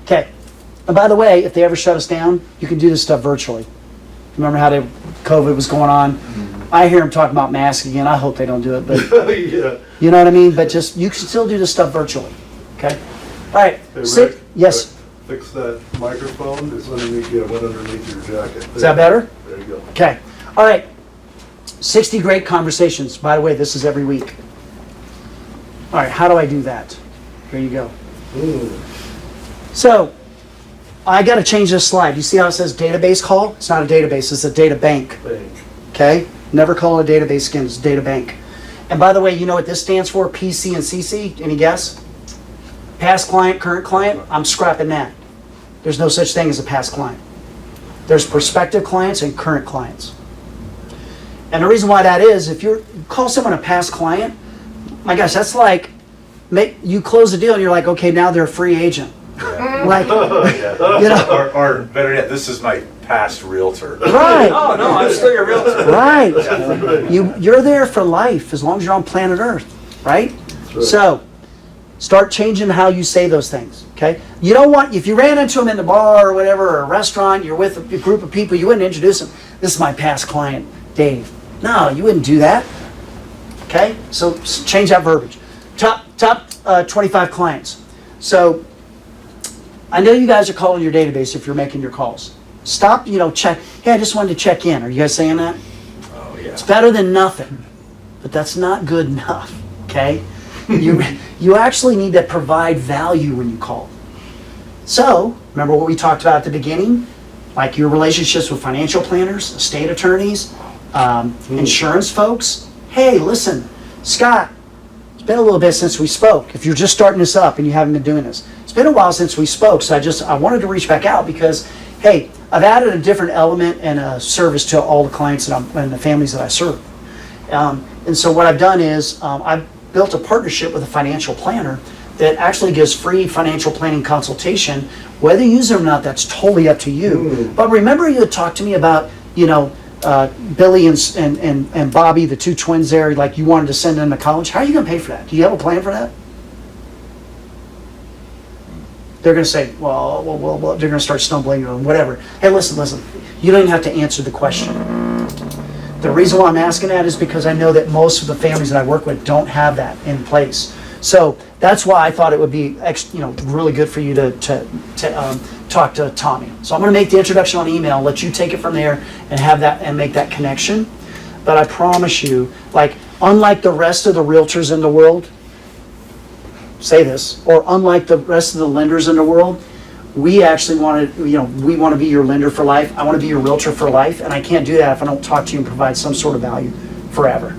Speaker 2: Okay, and by the way, if they ever shut us down, you can do this stuff virtually. Remember how COVID was going on? I hear them talking about masks again. I hope they don't do it, but
Speaker 1: Yeah.
Speaker 2: you know what I mean? But just, you can still do this stuff virtually, okay? All right,
Speaker 1: Hey,
Speaker 2: sit,
Speaker 1: Rick,
Speaker 2: yes,
Speaker 1: Rick, fix that microphone, it's underneath, yeah, went underneath your jacket.
Speaker 2: is that better?
Speaker 1: There you go.
Speaker 2: Okay, all right. 60 great conversations. By the way, this is every week. All right, how do I do that? Here you go. So, I got to change this slide. You see how it says database call? It's not a database, it's a data bank.
Speaker 1: Thank.
Speaker 2: Okay? Never call it a database again, it's a data bank. And by the way, you know what this stands for? PC and CC? Any guess? Past client, current client? I'm scrapping that. There's no such thing as a past client. There's prospective clients and current clients. And the reason why that is, if you call someone a past client, my gosh, that's like, you close the deal and you're like, okay, now they're a free agent. Like, you know.
Speaker 4: Or better yet, this is my past realtor.
Speaker 2: Right.
Speaker 6: Oh, no, I'm still your realtor.
Speaker 2: Right. You're there for life as long as you're on planet Earth, right?
Speaker 1: right.
Speaker 2: So, start changing how you say those things, okay? You don't want, if you ran into them in the bar or whatever, or a restaurant, you're with a group of people, you wouldn't introduce them. This is my past client, Dave. No, you wouldn't do that, okay? So, change that verbiage. Top 25 clients. So, I know you guys are calling your database if you're making your calls. Stop, check. Hey, I just wanted to check in. Are you guys saying that?
Speaker 4: Oh, yeah.
Speaker 2: It's better than nothing, but that's not good enough, okay? You actually need to provide value when you call. So, remember what we talked about at the beginning? Like your relationships with financial planners, estate attorneys, insurance folks. Hey, listen, Scott, it's been a little bit since we spoke. If you're just starting this up and you haven't been doing this, it's been a while since we spoke, so I wanted to reach back out because, hey, I've added a different element and a service to all the clients and the families that I serve. And so what I've done is I've built a partnership with a financial planner that actually gives free financial planning consultation. Whether you use it or not, that's totally up to you. But remember you had talked to me about, Billy and Bobby, the two twins there, like you wanted to send them to college. How are you going to pay for that? Do you have a plan for that? They're going to say, well, they're going to start stumbling or whatever. Hey, listen. You don't even have to answer the question. The reason why I'm asking that is because I know that most of the families that I work with don't have that in place. So that's why I thought it would be, really good for you to talk to Tommy. So I'm going to make the introduction on email, let you take it from there and have that and make that connection. But I promise you, like, unlike the rest of the realtors in the world, say this, or unlike the rest of the lenders in the world, we actually want to, we want to be your lender for life. I want to be your realtor for life, and I can't do that if I don't talk to you and provide some sort of value forever.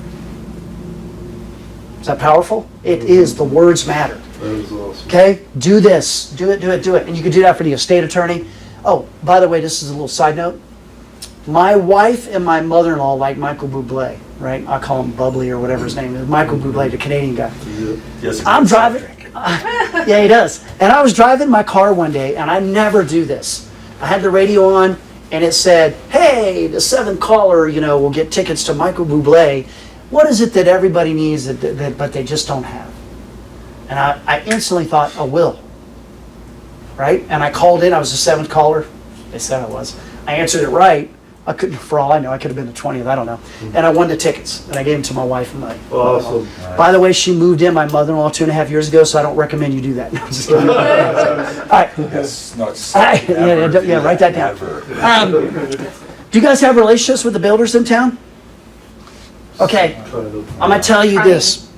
Speaker 2: Is that powerful? It is. The words matter.
Speaker 1: That is awesome.
Speaker 2: Okay? Do this. Do it. And you can do that for the estate attorney. Oh, by the way, this is a little side note. My wife and my mother-in-law like Michael Bublé, right? I call him Bubbly or whatever his name is. Michael Bublé, the Canadian guy.
Speaker 4: Yes,
Speaker 2: I'm driving. Yeah, he does. And I was driving my car one day, and I never do this. I had the radio on, and it said, hey, the 7th caller, will get tickets to Michael Bublé. What is it that everybody needs but they just don't have? And I instantly thought, a will. Right? And I called in. I was the 7th caller. They said I was. I answered it right. I couldn't, for all I know, I could have been the 20th. I don't know. And I won the tickets. And I gave them to my wife and my
Speaker 1: Awesome.
Speaker 2: By the way, she moved in, my mother-in-law, 2.5 years ago, so I don't recommend you do that. No, I'm just kidding. All right.
Speaker 4: Yes, no, it's
Speaker 2: Yeah, write that down. Do you guys have relationships with the builders in town? Okay, I'm going to tell you this.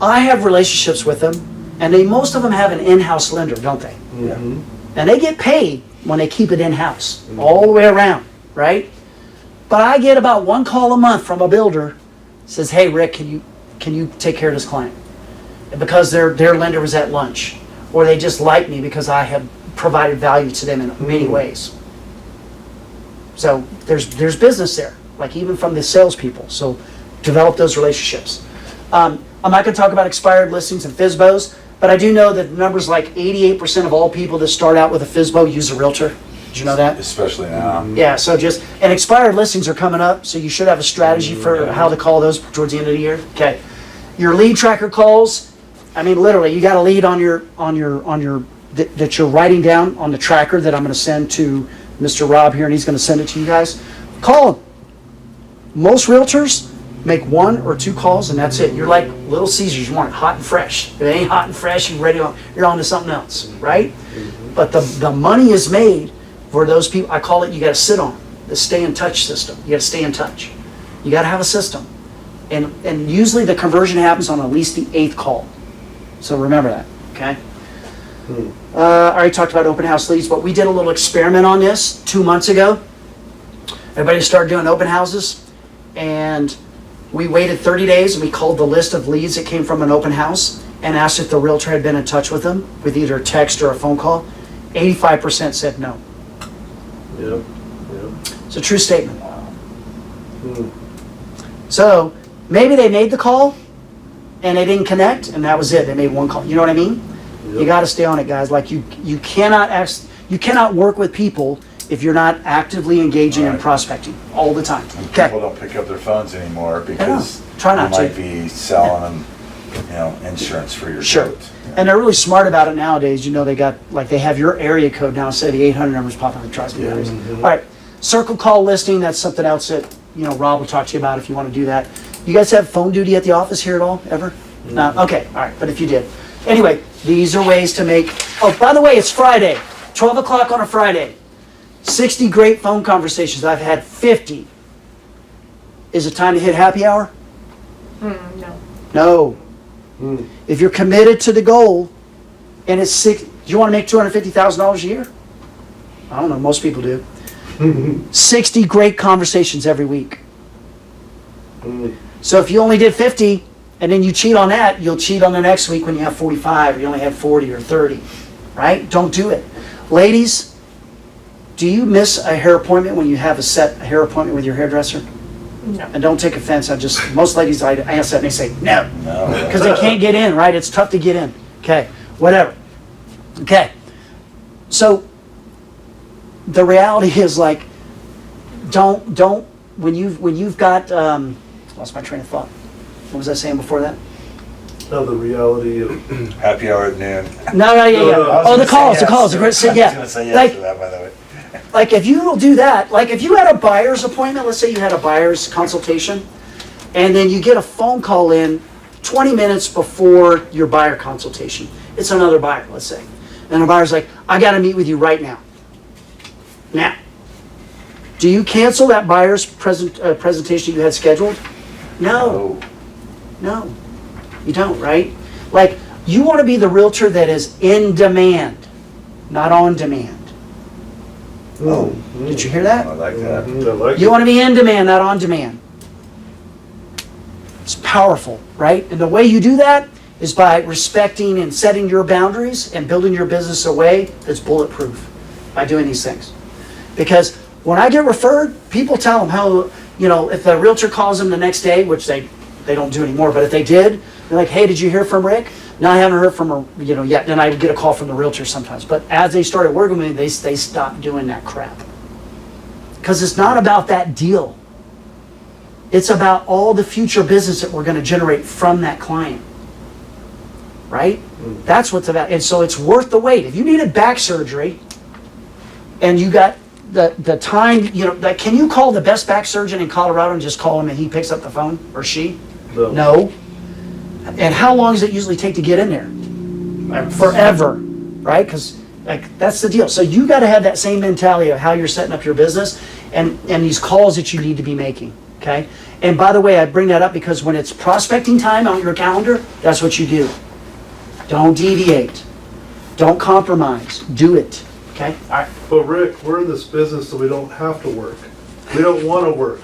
Speaker 2: I have relationships with them, and most of them have an in-house lender, don't they?
Speaker 1: Mhm.
Speaker 2: And they get paid when they keep it in-house, all the way around, right? But I get about one call a month from a builder, says, hey, Rick, can you take care of this client? Because their lender was at lunch, or they just like me because I have provided value to them in many ways. So there's business there, like even from the salespeople. So develop those relationships. I'm not going to talk about expired listings and FSBOs, but I do know that numbers like 88% of all people that start out with a FSBO use a realtor. Did you know that?
Speaker 4: Especially now.
Speaker 2: Yeah, so and expired listings are coming up, so you should have a strategy for how to call those towards the end of the year. Okay. Your lead tracker calls, I mean, literally, you got a lead on your that you're writing down on the tracker that I'm going to send to Mr. Rob here, and he's going to send it to you guys. Call them. Most realtors make 1 or 2 calls, and that's it. You're like Little Caesars. You want it hot and fresh. If it ain't hot and fresh, you're on to something else, right? But the money is made for those people. I call it, you got to sit on the stay in touch system. You got to stay in touch. You got to have a system. And usually the conversion happens on at least the 8th call. So remember that, okay? I already talked about open house leads, but we did a little experiment on this 2 months ago. Everybody started doing open houses, and we waited 30 days and we called the list of leads that came from an open house and asked if the realtor had been in touch with them with either a text or a phone call. 85% said no.
Speaker 1: Yep.
Speaker 2: It's a true statement. So maybe they made the call and they didn't connect, and that was it. They made 1 call. You know what I mean? You got to stay on it, guys. Like you cannot work with people if you're not actively engaging in prospecting all the time.
Speaker 4: And
Speaker 2: Okay.
Speaker 4: people don't pick up their phones anymore because
Speaker 2: Try not
Speaker 4: you might
Speaker 2: to.
Speaker 4: be selling them, insurance for your
Speaker 2: Sure.
Speaker 4: boat.
Speaker 2: And they're really smart about it nowadays. You know, they have your area code now instead of the 800 numbers popping up. It drives me crazy. All right. Circle call listing. That's something else that, Rob will talk to you about if you want to do that. You guys have phone duty at the office here at all, ever? No? Okay. All right. But if you did. Anyway, these are ways to make, oh, by the way, it's Friday, 12 o'clock on a Friday. 60 great phone conversations. I've had 50. Is it time to hit happy hour?
Speaker 5: No.
Speaker 2: No. If you're committed to the goal, and it's do you want to make $250,000 a year? I don't know, most people do. 60 great conversations every week. So if you only did 50, and then you cheat on that, you'll cheat on the next week when you have 45, or you only have 40 or 30, right? Don't do it. Ladies, do you miss a hair appointment when you have a hair appointment with your hairdresser?
Speaker 5: No.
Speaker 2: And don't take offense, most ladies, I ask that and they say, no.
Speaker 4: No.
Speaker 2: Because they can't get in, right? It's tough to get in. Okay, whatever. Okay, so the reality is like, don't when you've got lost my train of thought. What was I saying before that?
Speaker 1: Now the reality of,
Speaker 4: Happy hour at noon.
Speaker 2: No, yeah.
Speaker 1: No,
Speaker 2: Oh, the calls.
Speaker 4: I was going to say
Speaker 2: Yeah,
Speaker 4: yes to that, by the way.
Speaker 2: like if you will do that, like if you had a buyer's appointment, let's say you had a buyer's consultation, and then you get a phone call in 20 minutes before your buyer consultation. It's another buyer, let's say. And the buyer's like, I got to meet with you right now. Now, do you cancel that buyer's presentation you had scheduled? No, you don't, right? Like, you want to be the realtor that is in demand, not on demand.
Speaker 4: Oh,
Speaker 2: Did you hear that?
Speaker 4: I like that.
Speaker 1: I like
Speaker 2: You
Speaker 1: it.
Speaker 2: want to be in demand, not on demand. It's powerful, right? And the way you do that is by respecting and setting your boundaries and building your business a way that's bulletproof by doing these things. Because when I get referred, people tell them how, if the realtor calls them the next day, which they don't do anymore, but if they did, they're like, hey, did you hear from Rick? No, I haven't heard from her, yet. Then I would get a call from the realtor sometimes. But as they started working with me, they stopped doing that crap. Because it's not about that deal. It's about all the future business that we're going to generate from that client. Right? That's what's about. And so it's worth the wait. If you needed back surgery and you got the time, can you call the best back surgeon in Colorado and just call him and he picks up the phone, or she? No. And how long does it usually take to get in there? Forever, right? Because that's the deal. So you got to have that same mentality of how you're setting up your business and these calls that you need to be making, okay? And by the way, I bring that up because when it's prospecting time on your calendar, that's what you do. Don't deviate. Don't compromise. Do it, Okay, all right.
Speaker 1: But Rick, we're in this business so we don't have to work. We don't want to work.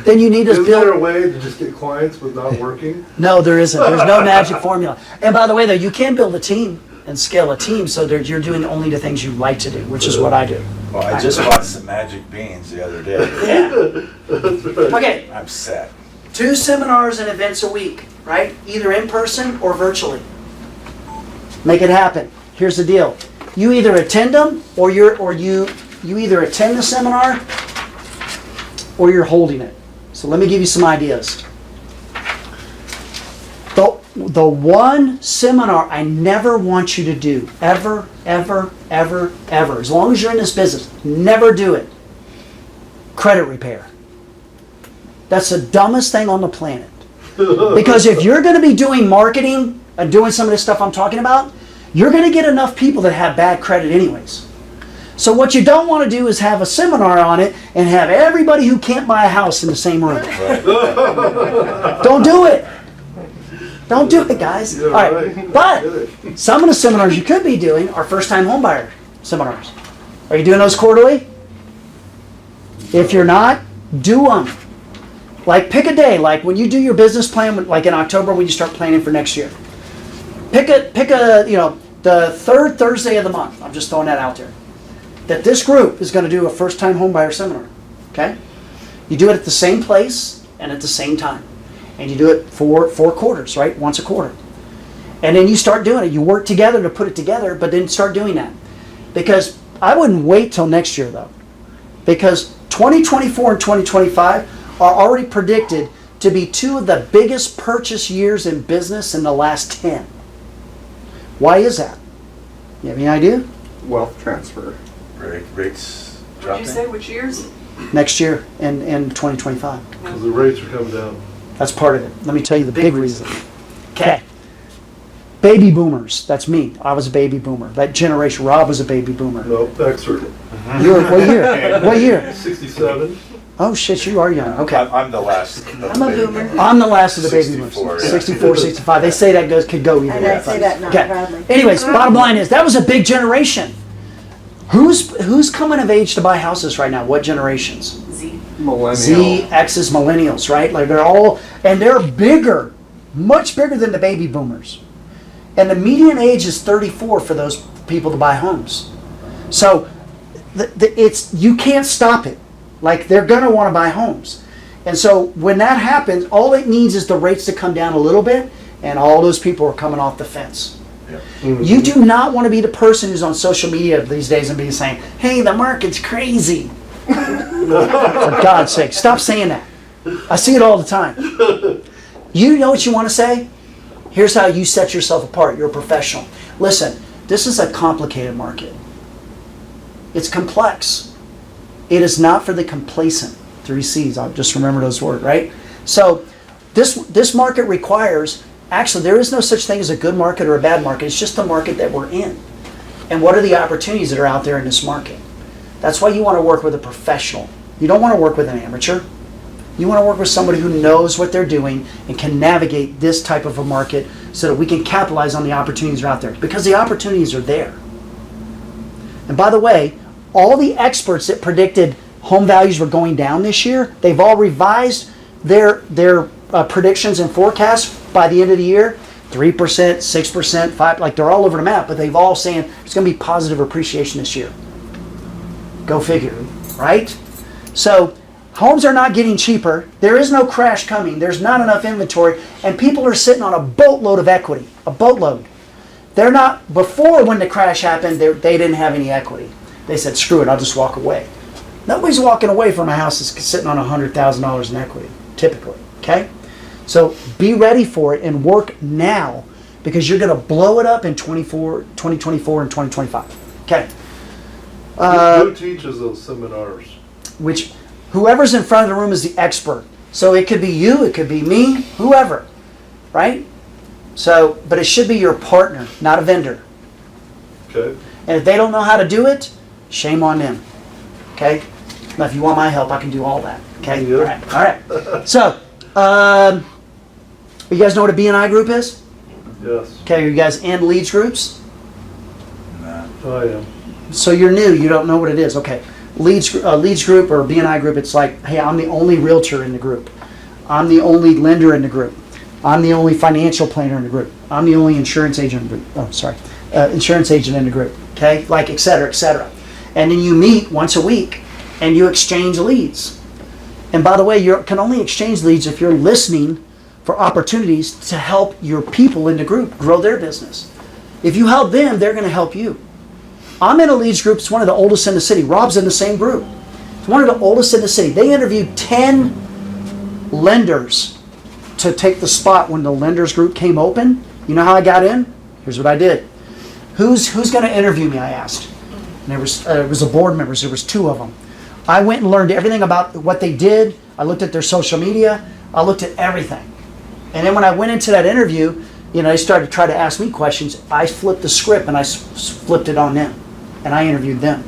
Speaker 2: Then you need to
Speaker 1: Isn't there a
Speaker 2: build.
Speaker 1: way to just get clients with not working?
Speaker 2: No, there isn't. There's no magic formula. And by the way, though, you can build a team and scale a team so that you're doing only the things you like to do, which is what I do.
Speaker 4: Well, I just bought some magic beans the other day.
Speaker 2: Yeah. Okay,
Speaker 4: I'm set.
Speaker 2: 2 seminars and events a week, right? Either in person or virtually. Make it happen. Here's the deal. You either attend them or you either attend the seminar or you're holding it. So let me give you some ideas. The one seminar I never want you to do, ever, ever, ever, ever, as long as you're in this business, never do it. Credit repair. That's the dumbest thing on the planet. Because if you're going to be doing marketing and doing some of this stuff I'm talking about, you're going to get enough people that have bad credit anyways. So what you don't want to do is have a seminar on it and have everybody who can't buy a house in the same room. Don't do it. Don't do it, guys.
Speaker 1: Yeah,
Speaker 2: All right.
Speaker 1: right.
Speaker 2: But some of the seminars you could be doing are first-time homebuyer seminars. Are you doing those quarterly? If you're not, do them. Like pick a day, like when you do your business plan, like in October when you start planning for next year. Pick a the third Thursday of the month. I'm just throwing that out there. That this group is going to do a first-time homebuyer seminar. Okay? You do it at the same place and at the same time. And you do it for 4 quarters, right? Once a quarter. And then you start doing it. You work together to put it together, but then start doing that. Because I wouldn't wait till next year, though. Because 2024 and 2025 are already predicted to be 2 of the biggest purchase years in business in the last 10. Why is that? You have any idea?
Speaker 6: Wealth transfer.
Speaker 4: Rates
Speaker 7: What'd
Speaker 4: dropping.
Speaker 7: you say, which years?
Speaker 2: Next year in 2025.
Speaker 1: Because the rates are coming down.
Speaker 2: That's part of it. Let me tell you the big reason. Okay. Baby boomers. That's me. I was a baby boomer. That generation. Rob was a baby boomer.
Speaker 1: No, Exford,
Speaker 2: You're what year? What year?
Speaker 1: 67.
Speaker 2: Oh shit, you are young. Okay.
Speaker 4: I'm the last. Of the
Speaker 3: I'm a
Speaker 4: baby
Speaker 3: boomer.
Speaker 4: boomers.
Speaker 2: I'm the last of the baby
Speaker 4: 64,
Speaker 2: boomers.
Speaker 4: yeah.
Speaker 2: 64, 65. They say that could go either
Speaker 3: And
Speaker 2: way.
Speaker 3: I say that not
Speaker 2: Okay.
Speaker 3: proudly.
Speaker 2: Anyways, bottom line is that was a big generation. Who's coming of age to buy houses right now? What generations?
Speaker 7: Z.
Speaker 6: Millennial.
Speaker 2: Z, X's, millennials, right? Like they're bigger, much bigger than the baby boomers. And the median age is 34 for those people to buy homes. So you can't stop it. Like they're gonna want to buy homes. And so when that happens, all it needs is the rates to come down a little bit and all those people are coming off the fence.
Speaker 4: Yeah.
Speaker 2: You do not want to be the person who's on social media these days and be saying, hey, the market's crazy. For God's sake, stop saying that. I see it all the time. You know what you want to say? Here's how you set yourself apart. You're a professional. Listen, this is a complicated market. It's complex. It is not for the complacent. 3 C's. I'll just remember those words, right? So this market requires, actually there is no such thing as a good market or a bad market. It's just the market that we're in. And what are the opportunities that are out there in this market? That's why you want to work with a professional. You don't want to work with an amateur. You want to work with somebody who knows what they're doing and can navigate this type of a market so that we can capitalize on the opportunities that are out there. Because the opportunities are there. And by the way, all the experts that predicted home values were going down this year, they've all revised their predictions and forecasts by the end of the year. 3%, 6%, 5%, like they're all over the map, but they've all saying there's going to be positive appreciation this year. Go figure, right? So homes are not getting cheaper. There is no crash coming. There's not enough inventory, and people are sitting on a boatload of equity, a boatload. They're not, before when the crash happened, they didn't have any equity. They said, screw it, I'll just walk away. Nobody's walking away from a house that's sitting on $100,000 in equity, typically, okay? So be ready for it and work now because you're going to blow it up in 2024 and 2025, okay?
Speaker 1: Who teaches those seminars?
Speaker 2: Which, whoever's in front of the room is the expert. So it could be you, it could be me, whoever, right? So, but it should be your partner, not a vendor.
Speaker 1: Okay.
Speaker 2: And if they don't know how to do it, shame on them. Okay? Now, if you want my help, I can do all that. Okay?
Speaker 1: Yeah.
Speaker 2: All right. All right. So, you guys know what a BNI group is?
Speaker 1: Yes,
Speaker 2: Okay, are you guys in leads groups?
Speaker 4: Nah.
Speaker 1: I am.
Speaker 2: So you're new, you don't know what it is. Okay, leads group or BNI group, it's like, hey, I'm the only realtor in the group. I'm the only lender in the group. I'm the only financial planner in the group. I'm the only insurance agent in the group. Oh, sorry. Insurance agent in the group. Okay, like et cetera, et cetera. And then you meet once a week and you exchange leads. And by the way, you can only exchange leads if you're listening for opportunities to help your people in the group grow their business. If you help them, they're going to help you. I'm in a leads group. It's one of the oldest in the city. Rob's in the same group. It's one of the oldest in the city. They interviewed 10 lenders to take the spot when the lenders group came open. You know how I got in? Here's what I did. Who's going to interview me, I asked. And it was a board members. There was 2 of them. I went and learned everything about what they did. I looked at their social media. I looked at everything. And then when I went into that interview, they started to try to ask me questions. I flipped the script and I flipped it on them. And I interviewed them.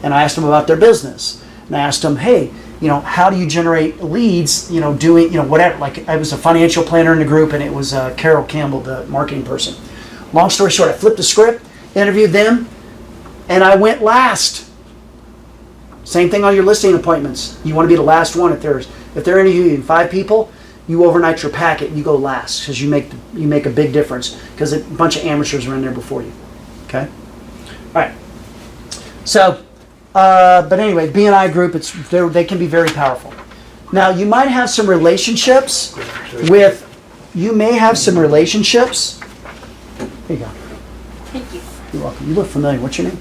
Speaker 2: And I asked them about their business. And I asked them, hey, how do you generate leads, doing, whatever. Like, I was a financial planner in the group, and it was Carol Campbell, the marketing person. Long story short, I flipped the script, interviewed them, and I went last. Same thing on your listing appointments. You want to be the last one. If they're interviewing 5 people, you overnight your packet and you go last because you make a big difference because a bunch of amateurs are in there before you. Okay? All right. So, but anyway, BNI group, they can be very powerful. Now, you might have some relationships with. You may have some relationships. Here you go.
Speaker 5: Thank you.
Speaker 2: You're welcome. You look familiar. What's your name?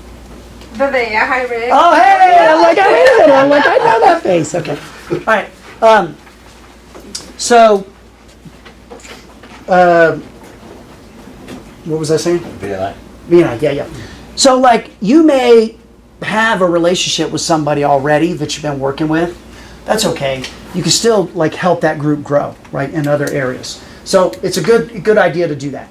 Speaker 5: Bavea, hi Rick.
Speaker 2: Oh, hey! I'm like, I know that face. Okay. All right. So, what was I saying?
Speaker 4: BNI.
Speaker 2: Yeah. So, like, you may have a relationship with somebody already that you've been working with. That's okay. You can still, like, help that group grow, right, in other areas. So, it's a good idea to do that.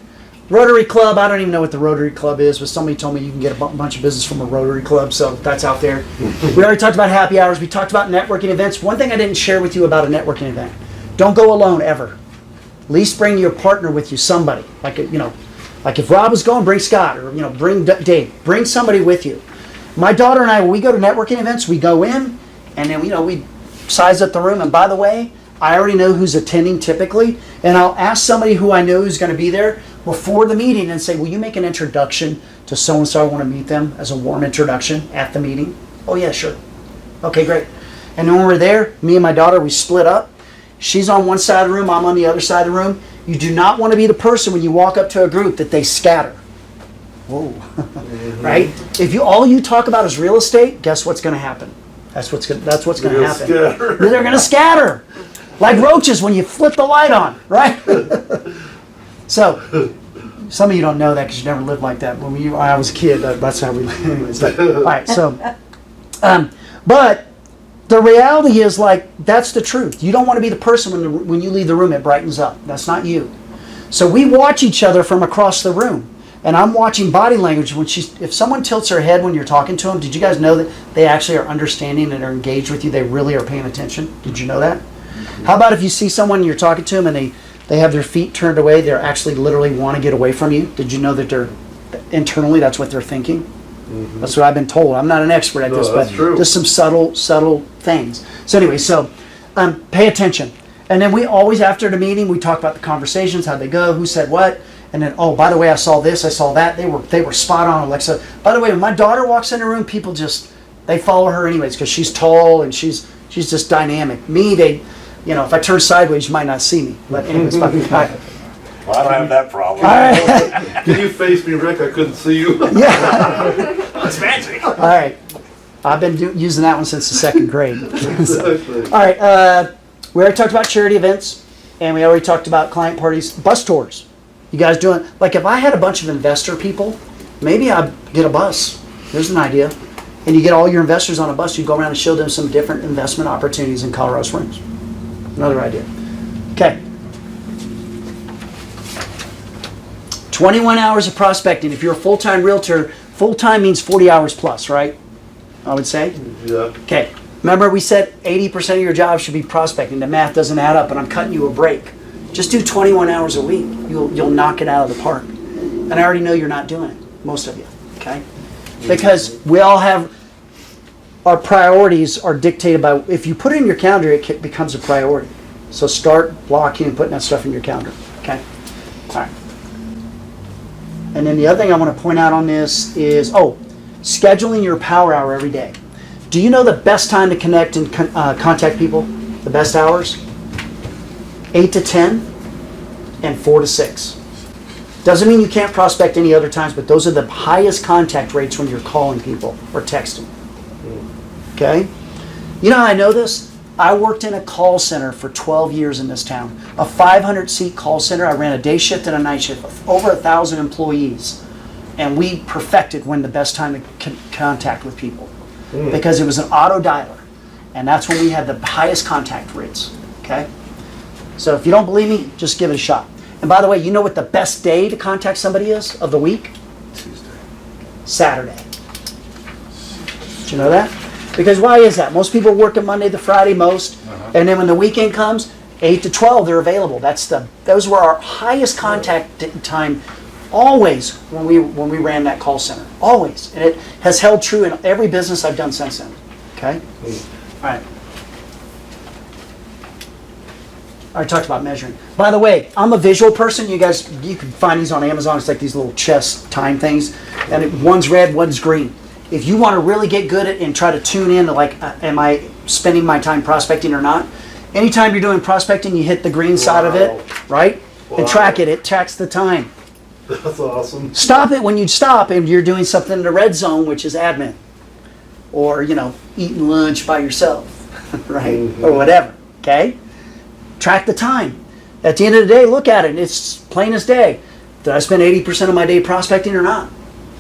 Speaker 2: Rotary Club, I don't even know what the Rotary Club is, but somebody told me you can get a bunch of business from a Rotary Club, so that's out there. We already talked about happy hours. We talked about networking events. One thing I didn't share with you about a networking event. Don't go alone ever. At least bring your partner with you, somebody. Like if Rob was going, bring Scott, or bring Dave. Bring somebody with you. My daughter and I, when we go to networking events, we go in, and then we size up the room. And by the way, I already know who's attending typically, and I'll ask somebody who I know who's going to be there before the meeting and say, will you make an introduction to so-and-so? I want to meet them as a warm introduction at the meeting. Oh yeah, sure. Okay, great. And then when we're there, me and my daughter, we split up. She's on one side of the room, I'm on the other side of the room. You do not want to be the person when you walk up to a group that they scatter. Whoa. Right? If all you talk about is real estate, guess what's going to happen? That's what's going to happen.
Speaker 1: Scatter.
Speaker 2: They're going to scatter. Like roaches when you flip the light on, right? So, some of you don't know that because you never lived like that. When I was a kid, that's how we lived. Anyways, all right, so, but the reality is, like, that's the truth. You don't want to be the person when you leave the room, it brightens up. That's not you. So we watch each other from across the room. And I'm watching body language if someone tilts their head when you're talking to them, did you guys know that they actually are understanding and are engaged with you? They really are paying attention. Did you know that? How about if you see someone and you're talking to them and they have their feet turned away, they're actually literally want to get away from you? Did you know that internally that's what they're thinking? Mm-hmm. That's what I've been told. I'm not an expert at this, but just some subtle things. So anyway, pay attention. And then we always, after the meeting, we talk about the conversations, how'd they go, who said what, and then, oh, by the way, I saw this, I saw that. They were spot on, Alexa. By the way, when my daughter walks in the room, people they follow her anyways because she's tall and she's just dynamic. Me, if I turn sideways, you might not see me. But anyways, all right.
Speaker 4: Well, I don't have that problem.
Speaker 2: All right.
Speaker 1: Can you face me, Rick? I couldn't see you.
Speaker 2: Yeah.
Speaker 4: That's fancy.
Speaker 2: All right. I've been using that one since the 2nd grade.
Speaker 1: Exactly.
Speaker 2: All right. We already talked about charity events, and we already talked about client parties, bus tours. You guys doing, like, if I had a bunch of investor people, maybe I'd get a bus. There's an idea. And you get all your investors on a bus, you go around and show them some different investment opportunities in Colorado Springs. Another idea. Okay. 21 hours of prospecting. If you're a full-time realtor, full-time means 40 hours plus, right? I would say.
Speaker 1: Yeah.
Speaker 2: Okay. Remember we said 80% of your job should be prospecting. The math doesn't add up, and I'm cutting you a break. Just do 21 hours a week. You'll knock it out of the park. And I already know you're not doing it, most of you. Okay. because we all have, our priorities are dictated by, if you put it in your calendar, it becomes a priority. So start blocking and putting that stuff in your calendar, okay? All right. And then the other thing I want to point out on this is, scheduling your power hour every day. Do you know the best time to connect and contact people? The best hours? 8 to 10 and 4 to 6. Doesn't mean you can't prospect any other times, but those are the highest contact rates when you're calling people or texting. Okay? You know how I know this? I worked in a call center for 12 years in this town. A 500-seat call center. I ran a day shift and a night shift. Over 1,000 employees. And we perfected when the best time to contact with people. Because it was an auto dialer. And that's when we had the highest contact rates. Okay? So if you don't believe me, just give it a shot. And by the way, you know what the best day to contact somebody is of the week?
Speaker 4: Tuesday.
Speaker 2: Saturday. Did you know that? Because why is that? Most people work on Monday to Friday, most. And then when the weekend comes, 8 to 12, they're available. Those were our highest contact time always when we ran that call center. Always. And it has held true in every business I've done since then. Okay? All right. I talked about measuring. By the way, I'm a visual person. You guys, you can find these on Amazon. It's like these little chess time things. And one's red, one's green. If you want to really get good at and try to tune in to like, am I spending my time prospecting or not? Anytime you're doing prospecting, you hit the green side of it, right? And track it. It tracks the time.
Speaker 1: That's awesome.
Speaker 2: Stop it when you stop and you're doing something in the red zone, which is admin. Or, eating lunch by yourself, right? Or whatever, okay? Track the time. At the end of the day, look at it. It's plain as day. Did I spend 80% of my day prospecting or not?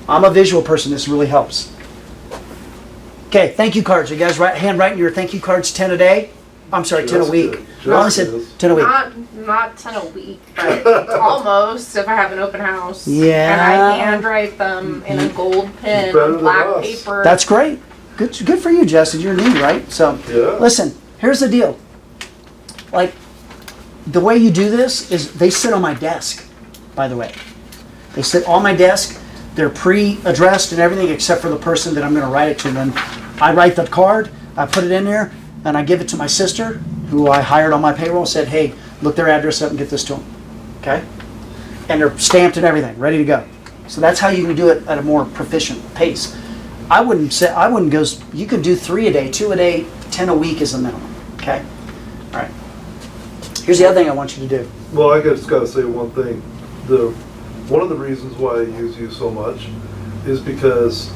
Speaker 2: I'm a visual person. This really helps. Okay, thank you cards. Are you guys handwriting your thank you cards 10 a day? I'm sorry, 10 a week. I only said 10 a week.
Speaker 5: Not 10 a week, but almost if I have an open house.
Speaker 2: Yeah.
Speaker 5: And I handwrite them in a gold pen
Speaker 1: better
Speaker 5: on
Speaker 1: than
Speaker 5: black
Speaker 1: us.
Speaker 5: paper.
Speaker 2: That's great. Good for you, Justin. You're new, right? So,
Speaker 1: Yeah.
Speaker 2: listen, here's the deal. Like, the way you do this is they sit on my desk, by the way. They sit on my desk. They're pre-addressed and everything except for the person that I'm going to write it to. And then I write the card, I put it in there, and I give it to my sister, who I hired on my payroll, said, hey, look their address up and get this to them. Okay? And they're stamped and everything, ready to go. So that's how you can do it at a more proficient pace. I wouldn't go, you could do 3 a day, 2 a day, 10 a week is the minimum. Okay? All right. Here's the other thing I want you to do.
Speaker 1: Well, I just gotta say one thing. One of the reasons why I use you so much is because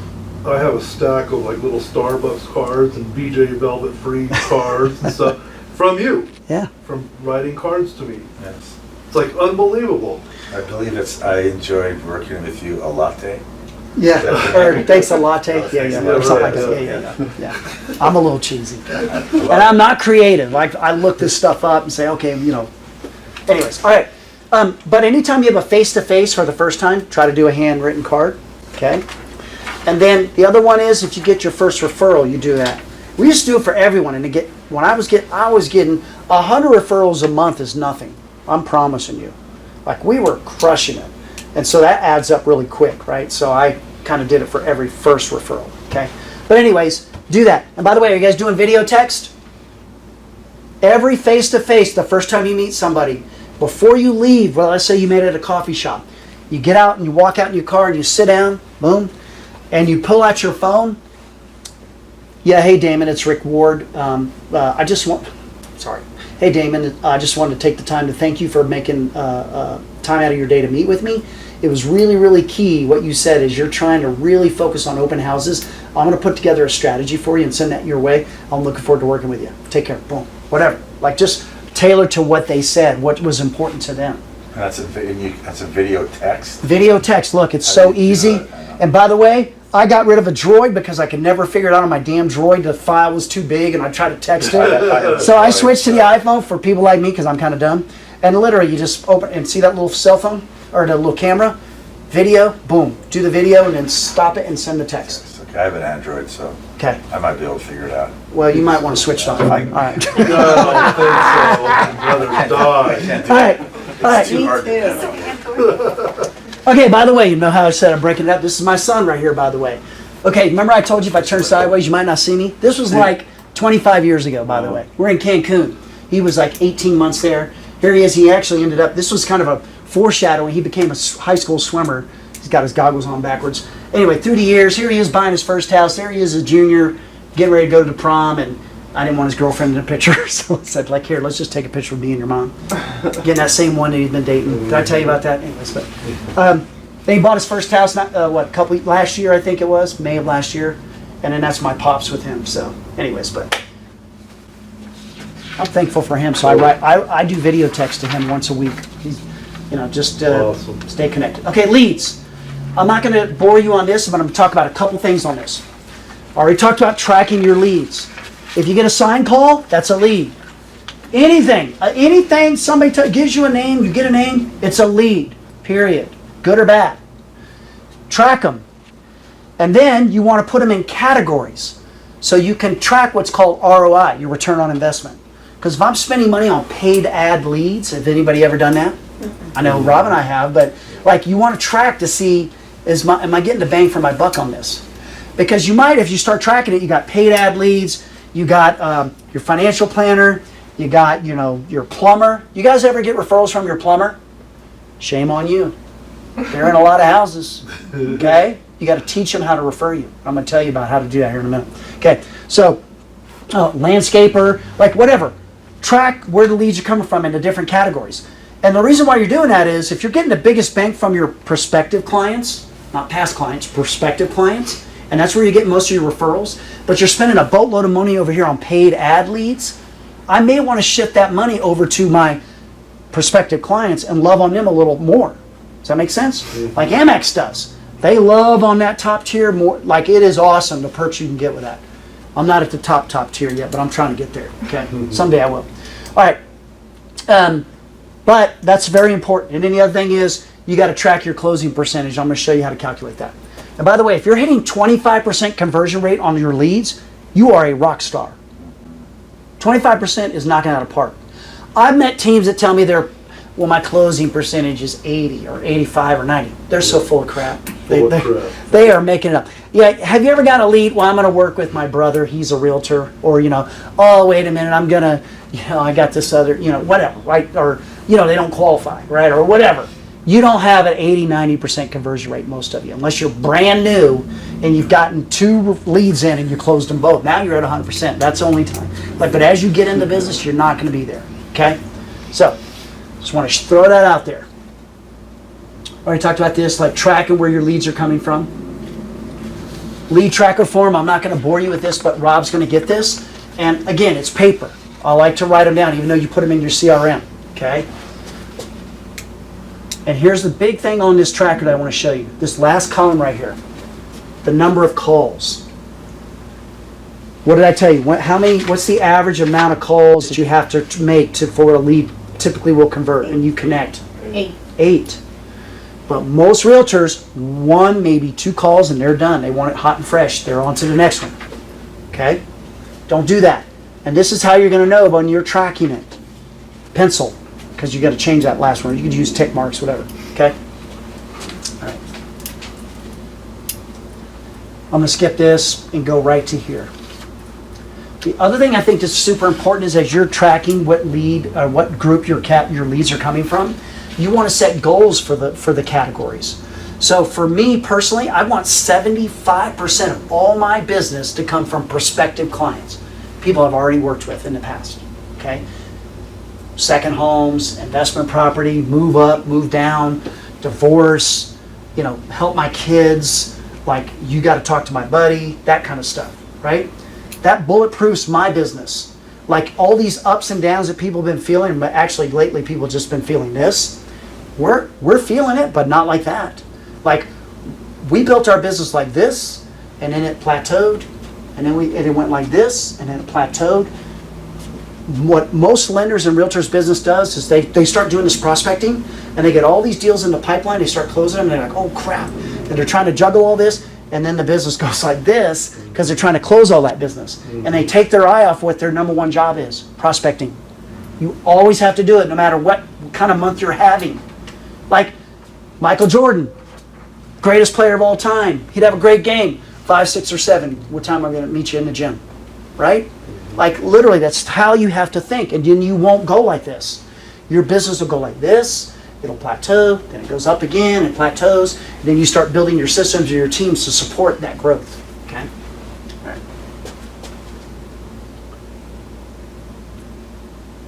Speaker 1: I have a stack of like little Starbucks cards and BJ Velvet Free cards and stuff from you,
Speaker 2: Yeah.
Speaker 1: from writing cards to me.
Speaker 4: Yes.
Speaker 1: It's like unbelievable.
Speaker 4: I believe I enjoyed working with you a latte.
Speaker 2: Yeah. Or thanks a latte.
Speaker 4: Oh,
Speaker 2: Yeah,
Speaker 4: thanks
Speaker 2: yeah.
Speaker 4: a
Speaker 2: Or something like
Speaker 1: lot.
Speaker 2: that. Yeah. I'm a little cheesy. And I'm not creative. Like, I look this stuff up and say, okay, Anyways, all right. But anytime you have a face-to-face for the first time, try to do a handwritten card, okay? And then the other one is if you get your first referral, you do that. We used to do it for everyone, and I was getting 100 referrals a month is nothing. I'm promising you. Like, we were crushing it. And so that adds up really quick, right? So I kind of did it for every first referral, okay? But anyways, do that. And by the way, are you guys doing video text? Every face-to-face, the first time you meet somebody, before you leave, well, let's say you made it at a coffee shop. You get out and you walk out in your car and you sit down, boom, and you pull out your phone. Yeah, hey Damon, it's Rick Ward. Hey Damon, I just wanted to take the time to thank you for making time out of your day to meet with me. It was really, really key. What you said is you're trying to really focus on open houses. I'm going to put together a strategy for you and send that your way. I'm looking forward to working with you. Take care. Boom. Whatever. Like, just tailored to what they said, what was important to them.
Speaker 4: And that's a video text.
Speaker 2: Video text. Look, it's
Speaker 4: I
Speaker 2: so
Speaker 4: didn't do
Speaker 2: easy.
Speaker 4: that. I know.
Speaker 2: And by the way, I got rid of a Droid because I could never figure it out on my damn Droid. The file was too big and I tried to text it. So I switched to the iPhone for people like me because I'm kind of dumb. And literally, you just open and see that little cell phone or the little camera, video, boom, do the video and then stop it and send the text.
Speaker 4: Okay, I have an Android, so
Speaker 2: Okay.
Speaker 4: I might be able to figure it out.
Speaker 2: Well, you might want to switch it on. All right.
Speaker 1: No, I don't think so. I'd rather die.
Speaker 4: can't do
Speaker 2: All
Speaker 4: it.
Speaker 2: right. All right.
Speaker 4: Too hard to do.
Speaker 2: Okay, by the way, you know how I said I'm breaking it up? This is my son right here, by the way. Okay, remember I told you if I turn sideways, you might not see me? This was like 25 years ago, by the way. We're in Cancun. He was like 18 months there. Here he is. He actually ended up, this was kind of a foreshadowing. He became a high school swimmer. He's got his goggles on backwards. Anyway, through the years, here he is buying his first house. There he is, a junior, getting ready to go to the prom, and I didn't want his girlfriend in the picture, so I said, like, here, let's just take a picture of me and your mom. Getting that same one that he'd been dating. Did I tell you about that? Anyways, but then he bought his first house, last year, I think it was, May of last year, and then that's my pops with him. So, anyways, but I'm thankful for him. So I do video text to him once a week. He's, just
Speaker 1: Awesome.
Speaker 2: stay connected. Okay, leads. I'm not going to bore you on this, but I'm going to talk about a couple things on this. I already talked about tracking your leads. If you get a sign call, that's a lead. Anything somebody gives you a name, you get a name, it's a lead, period. Good or bad. Track them. And then you want to put them in categories. So you can track what's called ROI, your return on investment. Because if I'm spending money on paid ad leads, have anybody ever done that? I know Rob and I have, but like you want to track to see, am I getting the bang for my buck on this? Because you might, if you start tracking it, you got paid ad leads, you got your financial planner, you got, your plumber. You guys ever get referrals from your plumber? Shame on you. They're in a lot of houses, okay? You got to teach them how to refer you. I'm going to tell you about how to do that here in a minute. Okay, so landscaper, like whatever. Track where the leads are coming from into different categories. And the reason why you're doing that is if you're getting the biggest bang from your prospective clients, not past clients, prospective clients, and that's where you get most of your referrals, but you're spending a boatload of money over here on paid ad leads, I may want to shift that money over to my prospective clients and love on them a little more. Does that make sense? Mm-hmm. Like Amex does. They love on that top tier more. Like it is awesome the perks you can get with that. I'm not at the top tier yet, but I'm trying to get there. Okay, someday I will. All right, but that's very important. And then the other thing is you got to track your closing percentage. I'm going to show you how to calculate that. And by the way, if you're hitting 25% conversion rate on your leads, you are a rock star. 25% is knocking out of the park. I've met teams that tell me my closing percentage is 80 or 85 or 90. They're so full of crap. They are making it up. Yeah, have you ever got a lead? Well, I'm going to work with my brother. He's a realtor. Or, oh, wait a minute, I'm going to, I got this other, whatever, right? Or, they don't qualify, right? Or whatever. You don't have an 80, 90% conversion rate, most of you, unless you're brand new and you've gotten 2 leads in and you closed them both. Now you're at 100%. That's the only time. But as you get into business, you're not going to be there, okay? So, just want to throw that out there. Already talked about this, like tracking where your leads are coming from. Lead tracker form, I'm not going to bore you with this, but Rob's going to get this. And again, it's paper. I like to write them down, even though you put them in your CRM, okay? And here's the big thing on this tracker that I want to show you. This last column right here, the number of calls. What did I tell you? What's the average amount of calls that you have to make for a lead typically will convert and you connect? 8. But most realtors, 1, maybe 2 calls and they're done. They want it hot and fresh. They're on to the next one. Okay? Don't do that. And this is how you're going to know when you're tracking it. Pencil, because you got to change that last one. You could use tick marks, whatever. Okay? All right. I'm going to skip this and go right to here. The other thing I think is super important is as you're tracking what group your leads are coming from, you want to set goals for the categories. So for me personally, I want 75% of all my business to come from prospective clients, people I've already worked with in the past. Okay, second homes, investment property, move up, move down, divorce, help my kids. Like you got to talk to my buddy, that kind of stuff, right? That bulletproofs my business. Like all these ups and downs that people have been feeling, but actually lately people just been feeling this. We're feeling it, but not like that. Like we built our business like this, and then it plateaued, and then it went like this, and then it plateaued. What most lenders and realtors business does is they start doing this prospecting, and they get all these deals in the pipeline. They start closing them, and they're like, oh crap, and they're trying to juggle all this. And then the business goes like this because they're trying to close all that business. Mm-hmm. And they take their eye off what their number one job is, prospecting. You always have to do it no matter what kind of month you're having. Like Michael Jordan, greatest player of all time. He'd have a great game. 5, 6, or 7. What time am I going to meet you in the gym? Right? Like literally, that's how you have to think. And then you won't go like this. Your business will go like this. It'll plateau. Then it goes up again and plateaus. And then you start building your systems and your teams to support that growth. Okay? All right.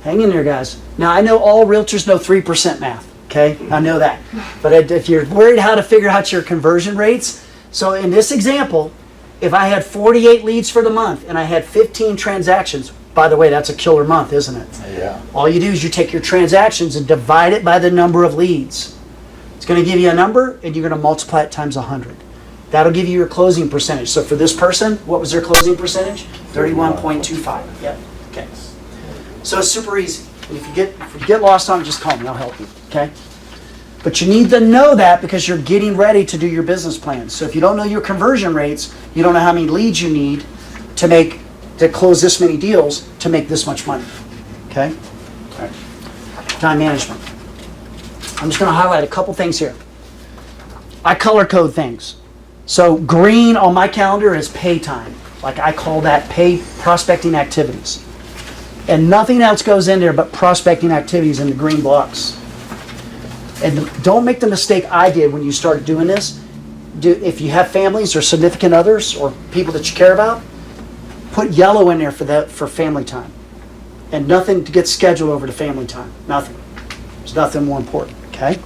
Speaker 2: Hang in there, guys. Now, I know all realtors know 3% math. Okay? I know that. But if you're worried how to figure out your conversion rates, so in this example, if I had 48 leads for the month and I had 15 transactions, by the way, that's a killer month, isn't it?
Speaker 4: Yeah.
Speaker 2: All you do is you take your transactions and divide it by the number of leads. It's going to give you a number, and you're going to multiply it times 100. That'll give you your closing percentage. So for this person, what was their closing percentage? 31.25. Yep. Okay. So it's super easy. And if you get lost on it, just call me. I'll help you. Okay. But you need to know that because you're getting ready to do your business plans. So if you don't know your conversion rates, you don't know how many leads you need to close this many deals to make this much money. Okay? All right. Time management. I'm just going to highlight a couple things here. I color code things. So green on my calendar is pay time. Like I call that pay prospecting activities. And nothing else goes in there but prospecting activities in the green blocks. And don't make the mistake I did when you started doing this. If you have families or significant others or people that you care about, put yellow in there for family time. And nothing to get scheduled over to family time. Nothing. There's nothing more important. Okay?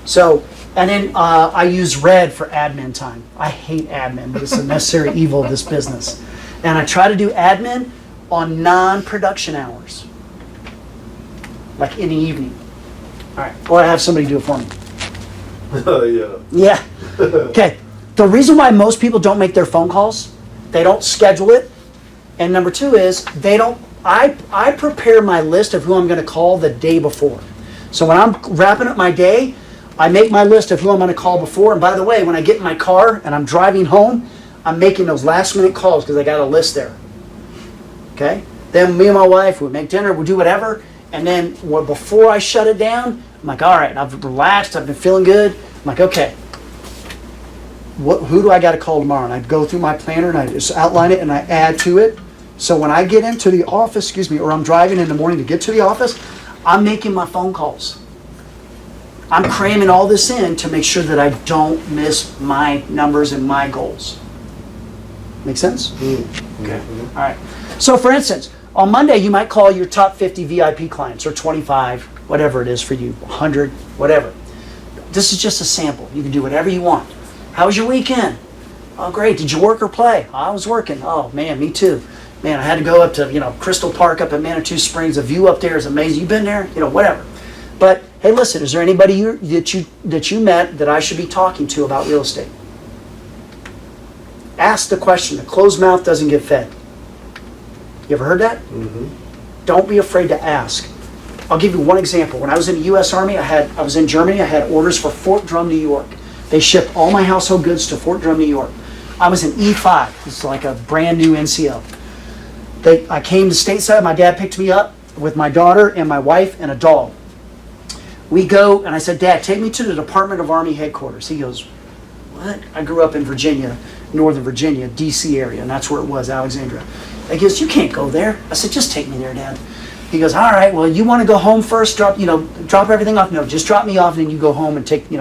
Speaker 2: So, and then I use red for admin time. I hate admin, but it's a necessary evil of this business. And I try to do admin on non-production hours. Like in the evening. All right, or I have somebody do it for me.
Speaker 1: Yeah.
Speaker 2: Yeah. Okay. The reason why most people don't make their phone calls, they don't schedule it. And number two is I prepare my list of who I'm going to call the day before. So when I'm wrapping up my day, I make my list of who I'm going to call before. And by the way, when I get in my car and I'm driving home, I'm making those last minute calls because I got a list there. Okay? Then me and my wife, we make dinner, we do whatever. And then before I shut it down, I'm like, all right, I've relaxed, I've been feeling good. I'm like, okay, who do I got to call tomorrow? And I go through my planner and I just outline it and I add to it. So when I get into the office, or I'm driving in the morning to get to the office, I'm making my phone calls. I'm cramming all this in to make sure that I don't miss my numbers and my goals. Make sense? Okay. All right. So for instance, on Monday, you might call your top 50 VIP clients, or 25, whatever it is for you, 100, whatever. This is just a sample. You can do whatever you want. How was your weekend? Oh, great. Did you work or play? I was working. Oh, man, me too. Man, I had to go up to, Crystal Park up at Manitou Springs. The view up there is amazing. You been there? Whatever. But, hey, listen, is there anybody that you met that I should be talking to about real estate? Ask the question. A closed mouth doesn't get fed. You ever heard that?
Speaker 1: Mm-hmm.
Speaker 2: Don't be afraid to ask. I'll give you one example. When I was in the U.S. Army, I was in Germany. I had orders for Fort Drum, New York. They shipped all my household goods to Fort Drum, New York. I was in E5. It's like a brand new NCO. I came to stateside. My dad picked me up with my daughter and my wife and a dog. We go, and I said, Dad, take me to the Department of Army headquarters. He goes, what? I grew up in Virginia, Northern Virginia, D.C. area, and that's where it was, Alexandria. He goes, you can't go there. I said, just take me there, Dad. He goes, all right, well, you want to go home first? Drop everything off? No, just drop me off, and then you go home and take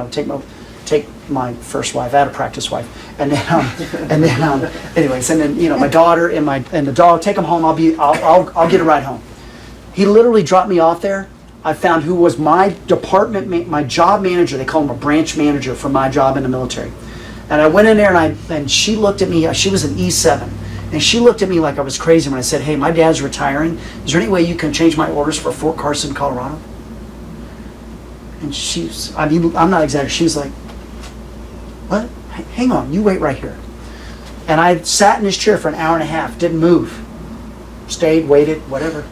Speaker 2: my first wife. I had a practice wife. And then, anyways, and then, my daughter and the dog, take them home. I'll get a ride home. He literally dropped me off there. I found who was my department, my job manager. They call him a branch manager for my job in the military. And I went in there and she looked at me. She was an E7. And she looked at me like I was crazy when I said, hey, my dad's retiring. Is there any way you can change my orders for Fort Carson, Colorado? And I'm not exaggerating. She was like, what? Hang on, you wait right here. And I sat in this chair for an hour and a half, didn't move. Stayed, waited, whatever.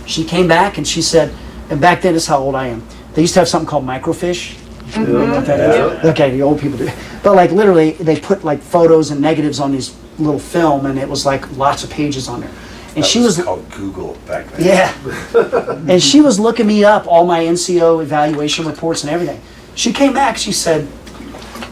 Speaker 2: She came back and she said, and back then, this is how old I am. They used to have something called microfiche. You know what that is? Okay, the old people do. But like literally, they put like photos and negatives on these little film, and it was like lots of pages on there. And she was
Speaker 4: called Google back then.
Speaker 2: Yeah. And she was looking me up, all my NCO evaluation reports and everything. She came back, she said,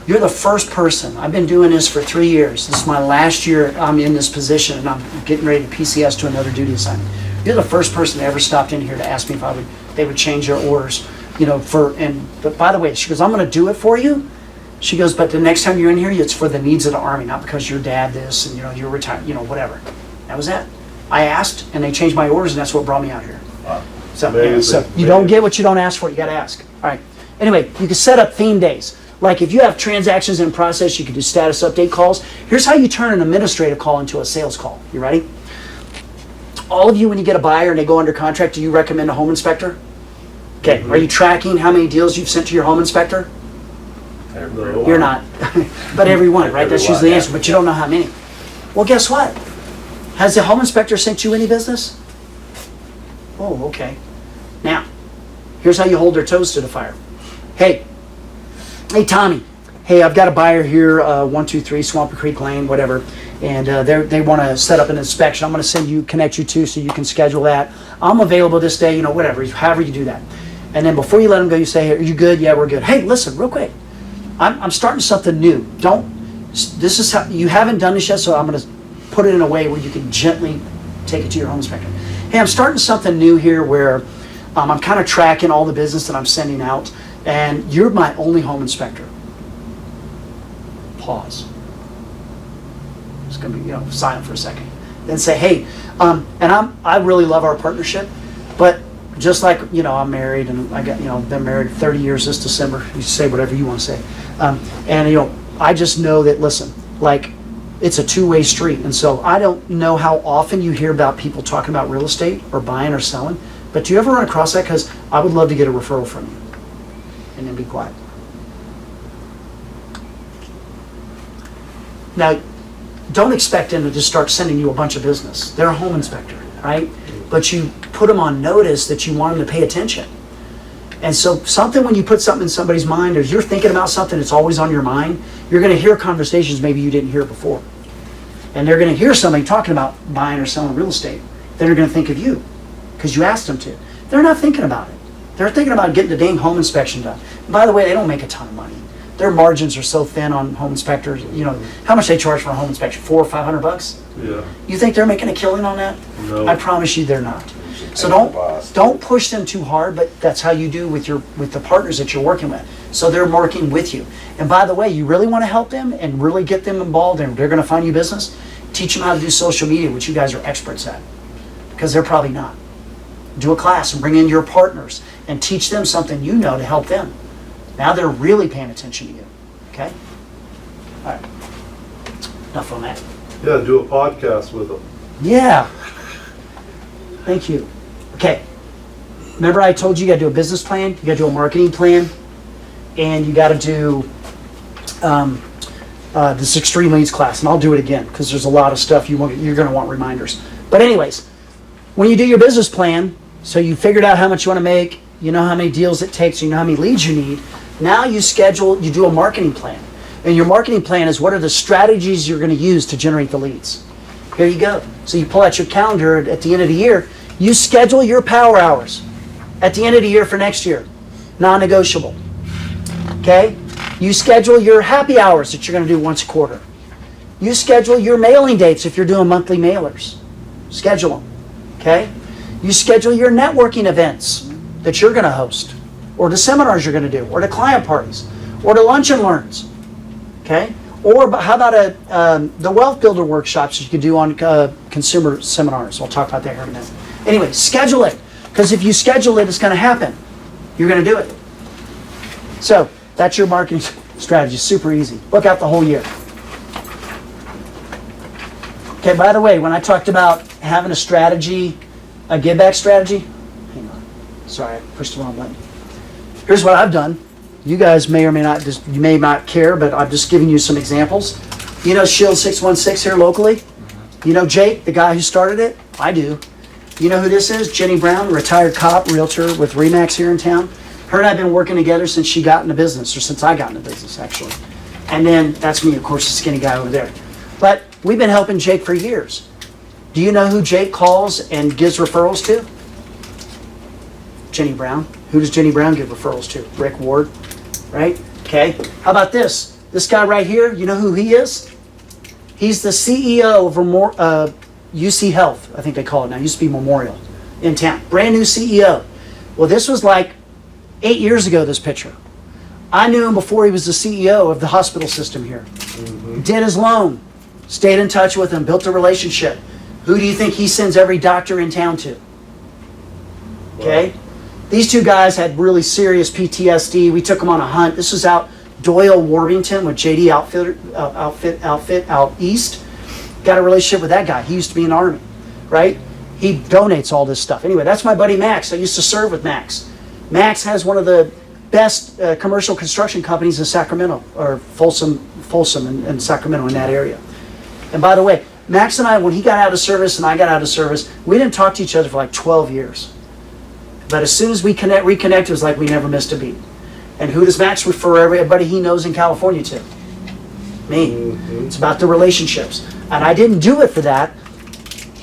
Speaker 2: You're the first person. I've been doing this for 3 years. This is my last year I'm in this position, and I'm getting ready to PCS to another duty assignment. You're the first person that ever stopped in here to ask me if they would change their orders, but by the way, she goes, I'm going to do it for you. She goes, but the next time you're in here, it's for the needs of the Army, not because your dad this and you're retired, whatever. That was it. I asked, and they changed my orders, and that's what brought me out here.
Speaker 4: Wow.
Speaker 2: So,
Speaker 1: Amazing.
Speaker 2: so you don't get what you don't ask for. You got to ask. All right. Anyway, you can set up theme days. Like if you have transactions in process, you can do status update calls. Here's how you turn an administrative call into a sales call. You ready? All of you, when you get a buyer and they go under contract, do you recommend a home inspector? Okay. Are you tracking how many deals you've sent to your home inspector?
Speaker 1: No.
Speaker 2: You're not. But everyone, right? That's
Speaker 4: Everyone,
Speaker 2: usually the
Speaker 4: yeah.
Speaker 2: answer, but you don't know how many. Well, guess what? Has the home inspector sent you any business? Oh, okay. Now, here's how you hold their toes to the fire. Hey, Tommy. Hey, I've got a buyer here, 123 Swampy Creek Lane, whatever, and they want to set up an inspection. I'm going to connect you to so you can schedule that. I'm available this day, whatever, however you do that. And then before you let them go, you say, hey, are you good? Yeah, we're good. Hey, listen, real quick. I'm starting something new. This is how, you haven't done this yet, so I'm going to put it in a way where you can gently take it to your home inspector. Hey, I'm starting something new here where I'm kind of tracking all the business that I'm sending out, and you're my only home inspector. Pause. It's going to be silent for a second. Then say, hey, I really love our partnership, but just like I'm married and I got been married 30 years this December. You say whatever you want to say, and I just know that like it's a two-way street, and so I don't know how often you hear about people talking about real estate or buying or selling, but do you ever run across that? Because I would love to get a referral from you, and then be quiet. Now, don't expect them to just start sending you a bunch of business. They're a home inspector, right? But you put them on notice that you want them to pay attention. And so when you put something in somebody's mind, or you're thinking about something that's always on your mind, you're going to hear conversations maybe you didn't hear before. And they're going to hear somebody talking about buying or selling real estate. Then they're going to think of you because you asked them to. They're not thinking about it. They're thinking about getting the dang home inspection done. And by the way, they don't make a ton of money. Their margins are so thin on home inspectors. How much they charge for a home inspection? $400 or $500?
Speaker 1: Yeah.
Speaker 2: You think they're making a killing on that?
Speaker 1: No.
Speaker 2: I promise you they're not. So don't push them too hard, but that's how you do with the partners that you're working with. So they're working with you. And by the way, you really want to help them and really get them involved and they're going to find you business, teach them how to do social media, which you guys are experts at, because they're probably not. Do a class and bring in your partners and teach them something to help them. Now they're really paying attention to you. Okay? All right. Enough on that.
Speaker 1: Yeah, do a podcast with them.
Speaker 2: Yeah. Thank you. Okay. Remember I told you got to do a business plan, you got to do a marketing plan, and you got to do this Extreme Leads class. And I'll do it again because there's a lot of stuff you're going to want reminders. But anyways, when you do your business plan, so you figured out how much you want to make, you know how many deals it takes, you know how many leads you need. Now you do a marketing plan. And your marketing plan is what are the strategies you're going to use to generate the leads. Here you go. So you pull out your calendar at the end of the year. You schedule your power hours at the end of the year for next year. Non-negotiable. Okay? You schedule your happy hours that you're going to do once a quarter. You schedule your mailing dates if you're doing monthly mailers. Schedule them. Okay? You schedule your networking events that you're going to host, or the seminars you're going to do, or the client parties, or the lunch and learns. Okay? Or how about the wealth builder workshops you could do on consumer seminars? We'll talk about that here in a minute. Anyway, schedule it. Because if you schedule it, it's going to happen. You're going to do it. So that's your marketing strategy. Super easy. Look out the whole year. Okay, by the way, when I talked about having a strategy, a give back strategy, hang on. Sorry, I pushed the wrong button. Here's what I've done. You guys may or may not, you may not care, but I'm just giving you some examples. You know Shield 616 here locally? You know Jake, the guy who started it? I do. You know who this is? Jenny Brown, retired cop, realtor with RE/MAX here in town. Her and I have been working together since she got into business, or since I got into business, actually. And then that's me, of course, the skinny guy over there. But we've been helping Jake for years. Do you know who Jake calls and gives referrals to? Jenny Brown. Who does Jenny Brown give referrals to? Rick Ward, right? Okay. How about this? This guy right here, you know who he is? He's the CEO of UC Health, I think they call it now. Used to be Memorial in town. Brand new CEO. Well, this was like 8 years ago, this picture. I knew him before he was the CEO of the hospital system here. Did his loan, stayed in touch with him, built a relationship. Who do you think he sends every doctor in town to? Okay? These two guys had really serious PTSD. We took them on a hunt. This was out Doyle, Warrington with JD Outfit out east. Got a relationship with that guy. He used to be in the Army, right? He donates all this stuff. Anyway, that's my buddy Max. I used to serve with Max. Max has one of the best commercial construction companies in Sacramento, or Folsom in Sacramento, in that area. And by the way, Max and I, when he got out of service and I got out of service, we didn't talk to each other for like 12 years. But as soon as we reconnect, it was like we never missed a beat. And who does Max refer everybody he knows in California to? Me. It's about the relationships. And I didn't do it for that.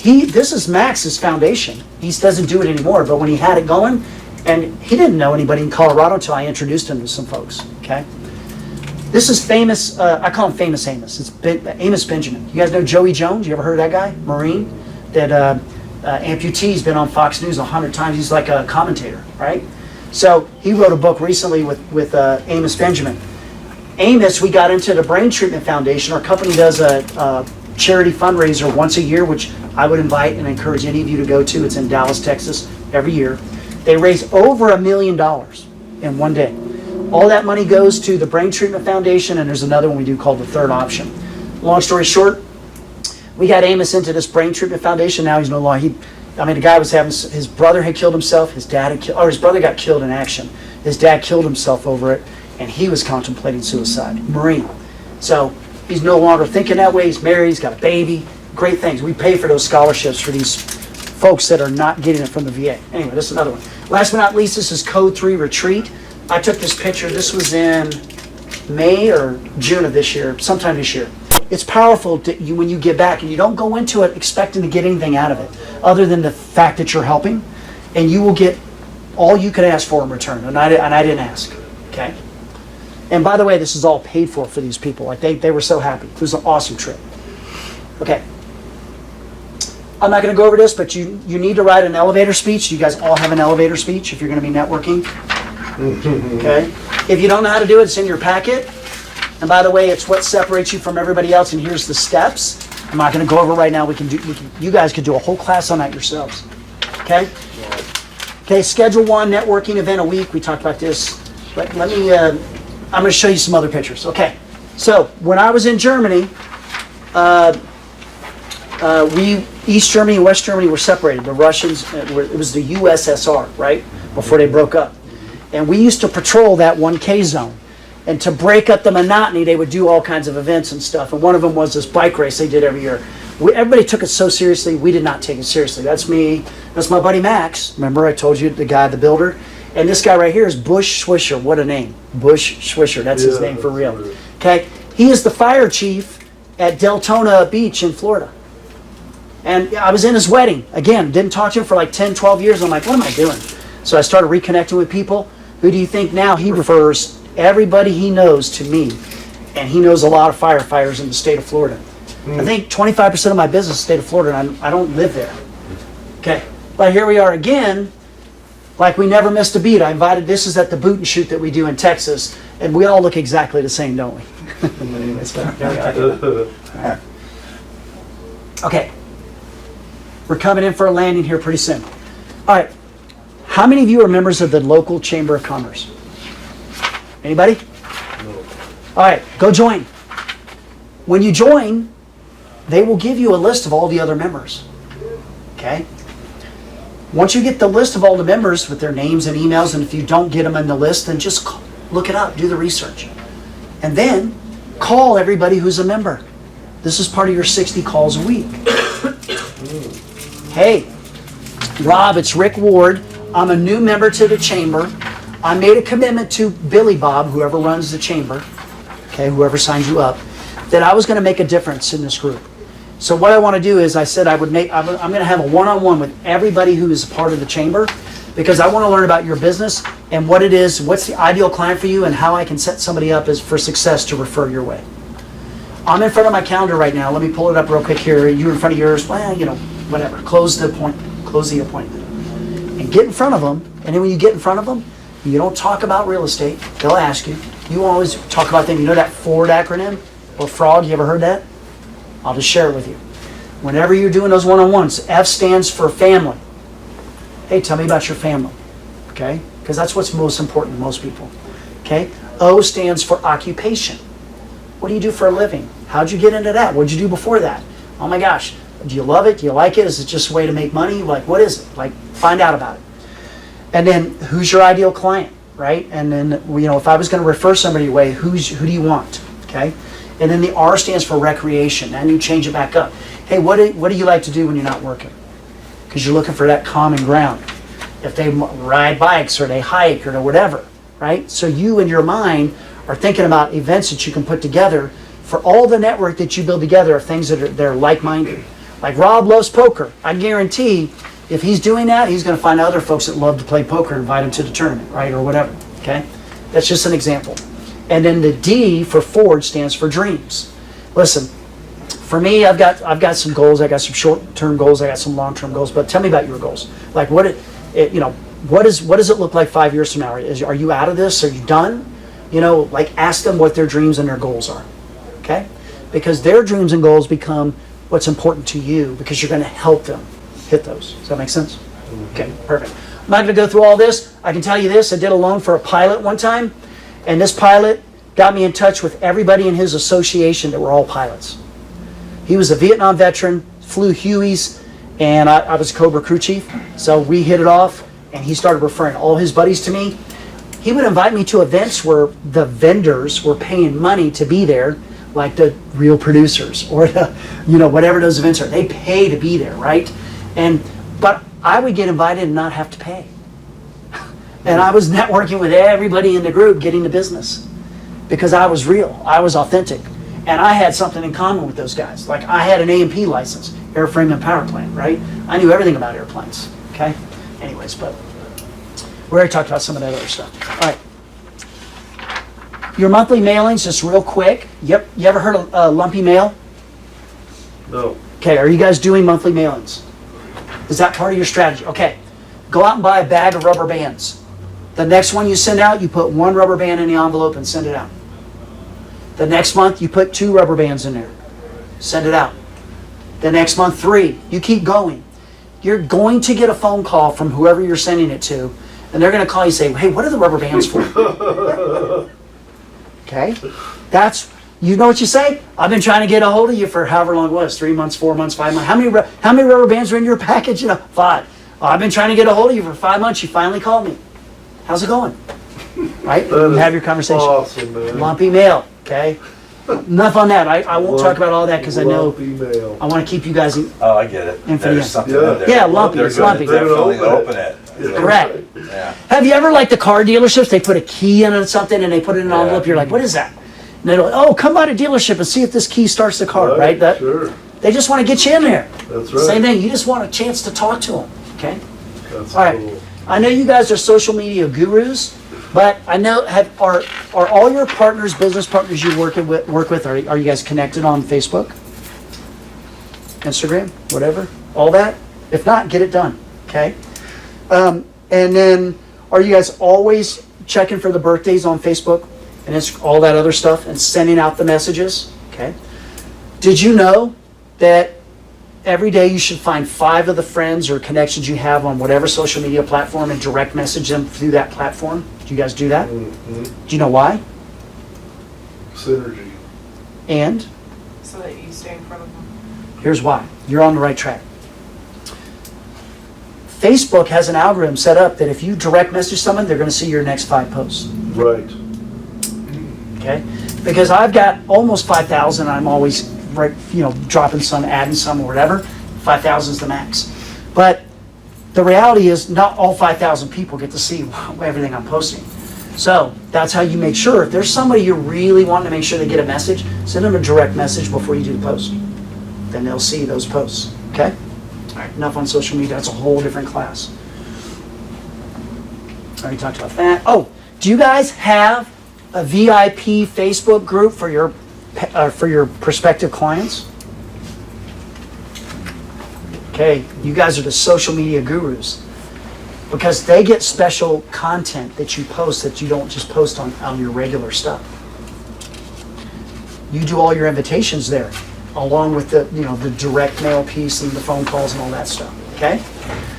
Speaker 2: This is Max's foundation. He doesn't do it anymore, but when he had it going, and he didn't know anybody in Colorado until I introduced him to some folks, okay? This is famous, I call him Famous Amos. It's Amos Benjamin. You guys know Joey Jones? You ever heard of that guy? Marine? That amputee's been on Fox News 100 times. He's like a commentator, right? So he wrote a book recently with Amos Benjamin. Amos, we got into the Brain Treatment Foundation. Our company does a charity fundraiser once a year, which I would invite and encourage any of you to go to. It's in Dallas, Texas, every year. They raise over $1 million in one day. All that money goes to the Brain Treatment Foundation, and there's another one we do called the Third Option. Long story short, we got Amos into this Brain Treatment Foundation. Now he's no longer, the guy was having, his brother had killed himself, his brother got killed in action. His dad killed himself over it, and he was contemplating suicide. Marine. So he's no longer thinking that way. He's married, he's got a baby, great things. We pay for those scholarships for these folks that are not getting it from the VA. Anyway, this is another one. Last but not least, this is Code 3 Retreat. I took this picture. This was in May or June of this year, sometime this year. It's powerful when you get back and you don't go into it expecting to get anything out of it other than the fact that you're helping, and you will get all you could ask for in return. And I didn't ask, okay? And by the way, this is all paid for these people. Like they were so happy. It was an awesome trip. Okay. I'm not going to go over this, but you need to write an elevator speech. You guys all have an elevator speech if you're going to be networking. Okay? If you don't know how to do it, it's in your packet. And by the way, it's what separates you from everybody else. And here's the steps. I'm not going to go over right now. You guys could do a whole class on that yourselves. Okay? Okay, schedule one networking event a week. We talked about this. But let me, I'm going to show you some other pictures. Okay. So when I was in Germany, East Germany and West Germany were separated. The Russians, it was the USSR, right? Before they broke up. And we used to patrol that 1K zone. And to break up the monotony, they would do all kinds of events and stuff. And one of them was this bike race they did every year. Everybody took it so seriously, we did not take it seriously. That's me. That's my buddy Max. Remember I told you, the guy, the builder? And this guy right here is Bush Swisher. What a name. Bush Swisher. That's his name for real. Right. Okay? He is the fire chief at Deltona Beach in Florida. And I was in his wedding. Again, didn't talk to him for like 10, 12 years. I'm like, what am I doing? So I started reconnecting with people. Who do you think now? He refers everybody he knows to me. And he knows a lot of firefighters in the state of Florida. I think 25% of my business is the state of Florida, and I don't live there. Okay. But here we are again, like we never missed a beat. I invited, this is at the boot and shoot that we do in Texas, and we all look exactly the same, don't we? Okay. We're coming in for a landing here pretty soon. All right. How many of you are members of the local Chamber of Commerce? Anybody? No. All right, go join. When you join, they will give you a list of all the other members. Okay? Once you get the list of all the members with their names and emails, and if you don't get them in the list, then just look it up, do the research. And then call everybody who's a member. This is part of your 60 calls a week. Hey, Rob, it's Rick Ward. I'm a new member to the chamber. I made a commitment to Billy Bob, whoever runs the chamber, okay, whoever signs you up, that I was going to make a difference in this group. So what I want to do is I said I'm going to have a one-on-one with everybody who is a part of the chamber, because I want to learn about your business. and what it is, what's the ideal client for you, and how I can set somebody up as for success to refer your way. I'm in front of my calendar right now. Let me pull it up real quick here. You in front of yours? Well, you know, whatever. Close the appointment. And get in front of them. And then when you get in front of them, you don't talk about real estate. They'll ask you. You always talk about them. You know that FORD acronym? Or FROG? You ever heard that? I'll just share it with you. Whenever you're doing those one-on-ones, F stands for family. Hey, tell me about your family. Okay? Because that's what's most important to most people. Okay? O stands for occupation. What do you do for a living? How'd you get into that? What'd you do before that? Oh my gosh. Do you love it? Do you like it? Is it just a way to make money? Like, what is it? Like, find out about it. And then, who's your ideal client, right? And then, you know, if I was going to refer somebody away, who do you want? Okay? And then the R stands for recreation. And you change it back up. Hey, what do you like to do when you're not working? Because you're looking for that common ground. If they ride bikes or they hike or whatever, right? So you in your mind are thinking about events that you can put together for all the network that you build together of things that are like-minded. Like Rob loves poker. I guarantee if he's doing that, he's going to find other folks that love to play poker and invite him to the tournament, right? Or whatever, okay? That's just an example. And then the D for Ford stands for dreams. Listen, for me, I've got some goals. I got some short-term goals. I got some long-term goals. But tell me about your goals. Like what does it look like 5 years from now? Are you out of this? Are you done? You know, like ask them what their dreams and their goals are. Okay? Because their dreams and goals become what's important to you because you're going to help them hit those. Does that make sense? Okay, perfect. I'm not going to go through all this. I can tell you this. I did a loan for a pilot one time, and this pilot got me in touch with everybody in his association that were all pilots. He was a Vietnam veteran, flew Hueys, and I was Cobra crew chief. So we hit it off, and he started referring all his buddies to me. He would invite me to events where the vendors were paying money to be there, like the Real Producers or the, you know, whatever those events are. They pay to be there, right? But I would get invited and not have to pay. And I was networking with everybody in the group getting the business because I was real. I was authentic. And I had something in common with those guys. Like I had an A&P license, airframe and power plant, right? I knew everything about airplanes, okay? Anyways, but we already talked about some of that other stuff. All right. Your monthly mailings, just real quick. Yep. You ever heard of lumpy mail?
Speaker 1: No.
Speaker 2: Okay, are you guys doing monthly mailings? Is that part of your strategy? Okay. Go out and buy a bag of rubber bands. The next one you send out, you put one rubber band in the envelope and send it out. The next month, you put 2 rubber bands in there. Send it out. The next month, 3. You keep going. You're going to get a phone call from whoever you're sending it to, and they're going to call you and say, hey, what are the rubber bands for? Okay? That's, you know what you say? I've been trying to get a hold of you for however long it was, 3 months, 4 months, 5 months. How many rubber bands are in your package? You know, 5. Oh, I've been trying to get a hold of you for 5 months. You finally called me. How's it going? Right? And have your conversation.
Speaker 1: Awesome, man.
Speaker 2: Lumpy mail, okay? Enough on that. I won't talk about all that because I know
Speaker 1: Lumpy mail.
Speaker 2: I want to keep you guys in.
Speaker 4: Oh, I get it.
Speaker 2: And for you.
Speaker 4: There's something
Speaker 1: Yeah.
Speaker 4: in there.
Speaker 2: Yeah, lumpy,
Speaker 4: They're
Speaker 2: it's
Speaker 4: gonna
Speaker 2: lumpy.
Speaker 4: definitely
Speaker 1: They're
Speaker 4: open
Speaker 1: gonna
Speaker 4: it.
Speaker 1: Yeah.
Speaker 2: Correct.
Speaker 4: Yeah.
Speaker 2: Have you ever, like the car dealerships, they put a key in something and they put it in an
Speaker 4: Yeah.
Speaker 2: envelope, you're like, what is that? And they're like, oh, come by the dealership and see if this key starts the car, right? That,
Speaker 1: Sure.
Speaker 2: They just want to get you in there.
Speaker 1: That's right.
Speaker 2: Same thing, you just want a chance to talk to them, okay?
Speaker 1: That's
Speaker 2: All right.
Speaker 1: cool.
Speaker 2: I know you guys are social media gurus, but I know, are all your partners, business partners you work with, are you guys connected on Facebook? Instagram, whatever, all that? If not, get it done, okay? And then, are you guys always checking for the birthdays on Facebook and it's all that other stuff and sending out the messages, okay? Did you know that every day you should find 5 of the friends or connections you have on whatever social media platform and direct message them through that platform? Do you guys do that?
Speaker 1: Mhm.
Speaker 2: Do you know why?
Speaker 1: Synergy.
Speaker 2: And
Speaker 5: So that you stay in front of them.
Speaker 2: here's why. You're on the right track. Facebook has an algorithm set up that if you direct message someone, they're going to see your next 5 posts.
Speaker 1: Right.
Speaker 2: Okay? Because I've got almost 5,000. I'm always dropping some, adding some, or whatever. 5,000 is the max. But the reality is not all 5,000 people get to see everything I'm posting. So that's how you make sure. If there's somebody you really want to make sure they get a message, send them a direct message before you do the post. Then they'll see those posts. Okay? All right, enough on social media. That's a whole different class. Already talked about that. Oh, do you guys have a VIP Facebook group for your prospective clients? Okay, you guys are the social media gurus because they get special content that you post that you don't just post on your regular stuff. You do all your invitations there, along with the the direct mail piece and the phone calls and all that stuff. Okay,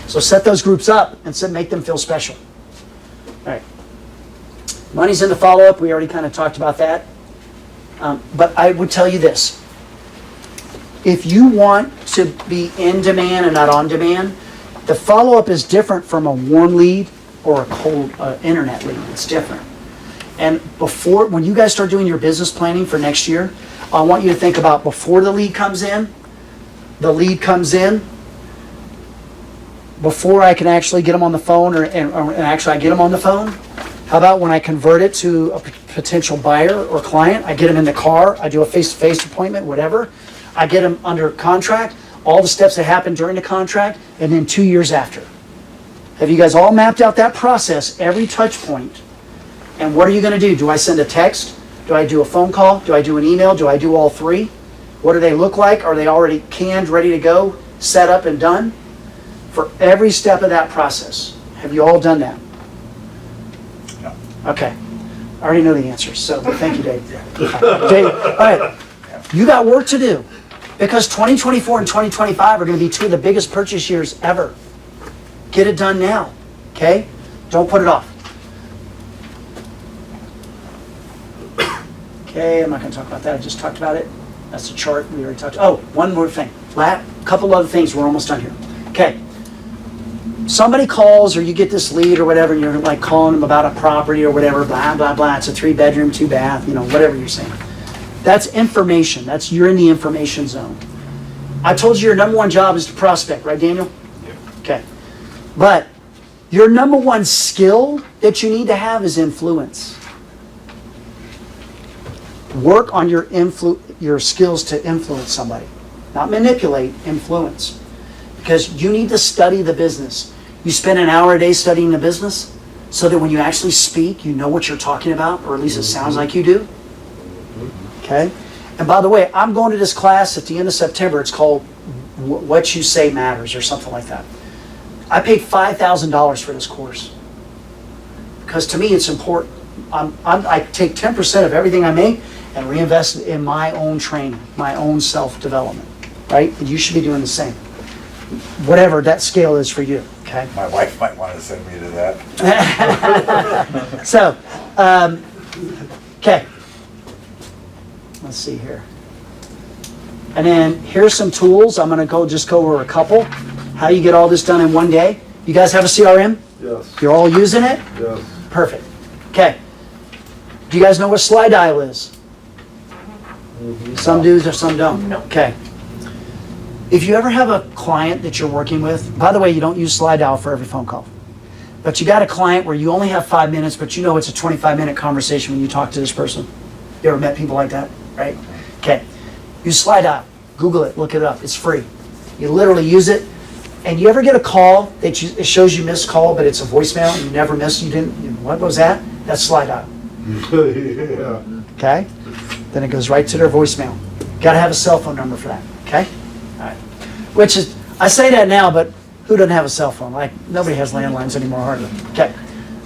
Speaker 2: so set those groups up and make them feel special. All right, money's in the follow-up. We already kind of talked about that, but I would tell you this. If you want to be in demand and not on demand, the follow-up is different from a warm lead or a cold internet lead. It's different. And when you guys start doing your business planning for next year, I want you to think about before the lead comes in, before I can actually get them on the phone, and actually I get them on the phone. How about when I convert it to a potential buyer or client, I get them in the car, I do a face-to-face appointment, whatever. I get them under contract, all the steps that happen during the contract, and then 2 years after. Have you guys all mapped out that process, every touch point? And what are you going to do? Do I send a text? Do I do a phone call? Do I do an email? Do I do all three? What do they look like? Are they already canned, ready to go, set up and done? For every step of that process. Have you all done that?
Speaker 4: No.
Speaker 2: Okay. I already know the answers, so thank you, Dave. Dave, all right. You got work to do. Because 2024 and 2025 are going to be two of the biggest purchase years ever. Get it done now, okay? Don't put it off. Okay, I'm not going to talk about that. I just talked about it. That's the chart we already talked. Oh, one more thing. Couple other things. We're almost done here. Okay. Somebody calls or you get this lead or whatever, and you're like calling them about a property or whatever, blah, blah, blah. It's a 3-bedroom, 2-bath, whatever you're saying. That's information. You're in the information zone. I told you your number one job is to prospect, right, Daniel?
Speaker 4: Yeah.
Speaker 2: Okay. But your number one skill that you need to have is influence. Work on your skills to influence somebody. Not manipulate, influence. Because you need to study the business. You spend an hour a day studying the business so that when you actually speak, you know what you're talking about, or at least it sounds like you do. Okay? And by the way, I'm going to this class at the end of September. It's called What You Say Matters or something like that. I paid $5,000 for this course. Because to me, it's important. I take 10% of everything I make and reinvest it in my own training, my own self-development. Right? And you should be doing the same. Whatever that scale is for you. Okay?
Speaker 4: My wife might want to send me to that.
Speaker 2: So, okay. Let's see here. And then here's some tools. I'm going to go over a couple. How you get all this done in one day. You guys have a CRM?
Speaker 1: Yes,
Speaker 2: You're all using it?
Speaker 1: yes.
Speaker 2: Perfect. Okay. Do you guys know what slide dial is? Some do or some don't?
Speaker 5: No.
Speaker 2: Okay. If you ever have a client that you're working with, by the way, you don't use slide dial for every phone call. But you got a client where you only have 5 minutes, but you know it's a 25-minute conversation when you talk to this person. You ever met people like that? Right? Okay. Use slide dial. Google it. Look it up. It's free. You literally use it. And you ever get a call that it shows you missed call, but it's a voicemail and you never missed, what was that? That's slide dial.
Speaker 1: Yeah.
Speaker 2: Okay? Then it goes right to their voicemail. Got to have a cell phone number for that. Okay? All right. Which is, I say that now, but who doesn't have a cell phone? Like, nobody has landlines anymore, hardly. Okay.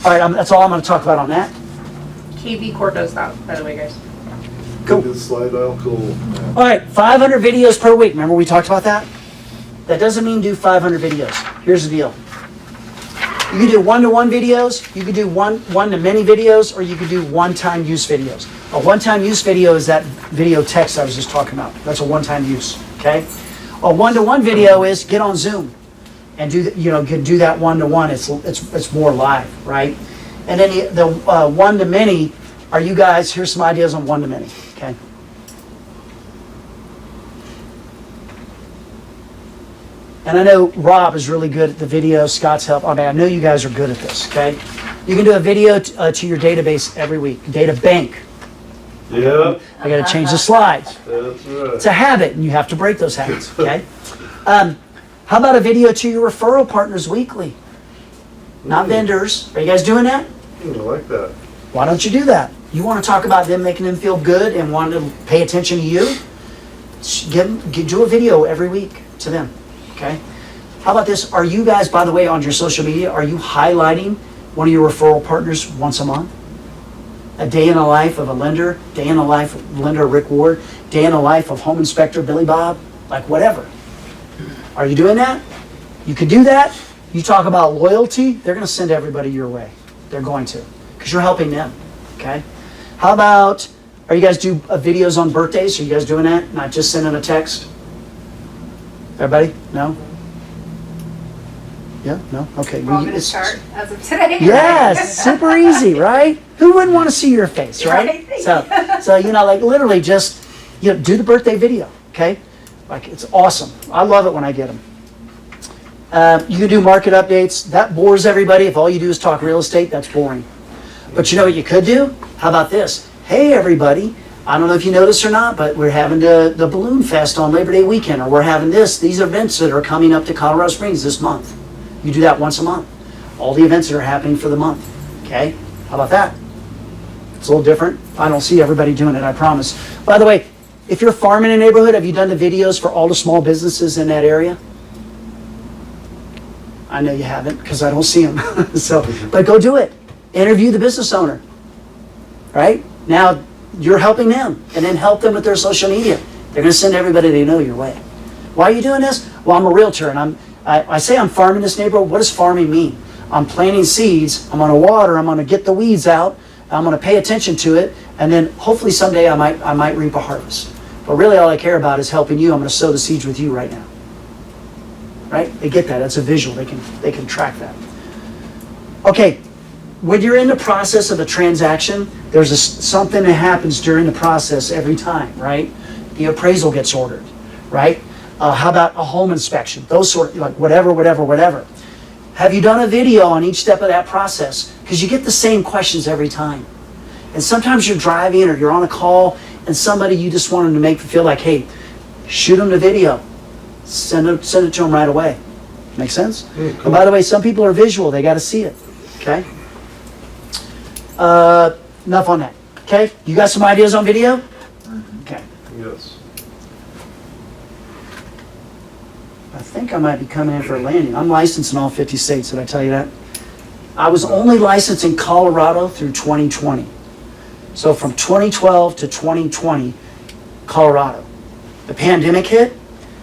Speaker 2: All right, that's all I'm going to talk about on that.
Speaker 5: KV Core does that, by the way, guys.
Speaker 2: Cool.
Speaker 1: Good slide dial, cool.
Speaker 2: All right, 500 videos per week. Remember we talked about that? That doesn't mean do 500 videos. Here's the deal. You can do one-to-one videos, you can do one-to-many videos, or you can do one-time use videos. A one-time use video is that video text I was just talking about. That's a one-time use, okay? A one-to-one video is get on Zoom and do that one-to-one. It's more live, right? And then the one-to-many are you guys, here's some ideas on one-to-many, okay? And I know Rob is really good at the video, Scott's help. I mean, I know you guys are good at this, okay? You can do a video to your database every week, data bank.
Speaker 1: Yeah,
Speaker 2: I got to change the slides.
Speaker 1: that's right.
Speaker 2: It's a habit, and you have to break those habits, okay? How about a video to your referral partners weekly? not vendors. Are you guys doing that?
Speaker 1: I like that.
Speaker 2: Why don't you do that? You want to talk about them making them feel good and wanting to pay attention to you? Do a video every week to them, okay? How about this? Are you guys, by the way, on your social media, are you highlighting one of your referral partners once a month? A day in the life of a lender, day in the life of lender Rick Ward, day in the life of home inspector Billy Bob, like whatever. Are you doing that? You can do that. You talk about loyalty, they're going to send everybody your way. They're going to, because you're helping them, okay? How about, are you guys do videos on birthdays? Are you guys doing that? Not just sending a text? Everybody? No? Yeah? No? Okay.
Speaker 5: We're all gonna start as of today.
Speaker 2: Yes, super easy, right? Who wouldn't want to see your face, right?
Speaker 5: Right.
Speaker 2: So like literally just, do the birthday video, okay? Like it's awesome. I love it when I get them. You can do market updates. That bores everybody. If all you do is talk real estate, that's boring. But you know what you could do? How about this? Hey everybody, I don't know if you know this or not, but we're having the Balloon Fest on Labor Day weekend, or we're having these events that are coming up to Colorado Springs this month. You do that once a month. All the events that are happening for the month, okay? How about that? It's a little different. I don't see everybody doing it, I promise. By the way, if you're farming in a neighborhood, have you done the videos for all the small businesses in that area? I know you haven't, because I don't see them. But go do it. Interview the business owner, right? Now, you're helping them, and then help them with their social media. They're going to send everybody they know your way. Why are you doing this? Well, I'm a realtor, and I say I'm farming this neighborhood. What does farming mean? I'm planting seeds. I'm going to water. I'm going to get the weeds out. I'm going to pay attention to it, and then hopefully someday I might reap a harvest. But really, all I care about is helping you. I'm going to sow the seeds with you right now. Right? They get that. That's a visual. They can track that. Okay. When you're in the process of a transaction, there's something that happens during the process every time, right? The appraisal gets ordered, right? How about a home inspection? Those sort, like whatever. Have you done a video on each step of that process? Because you get the same questions every time. And sometimes you're driving or you're on a call and somebody you just want them to make feel like, hey, shoot them the video. Send it to them right away. Make sense?
Speaker 1: Cool.
Speaker 2: And by the way, some people are visual. They got to see it, okay? Enough on that. Okay, you got some ideas on video? Okay.
Speaker 1: Yes.
Speaker 2: I think I might be coming in for a landing. I'm licensed in all 50 states. Did I tell you that? I was only licensed in Colorado through 2020. So from 2012 to 2020, Colorado. The pandemic hit.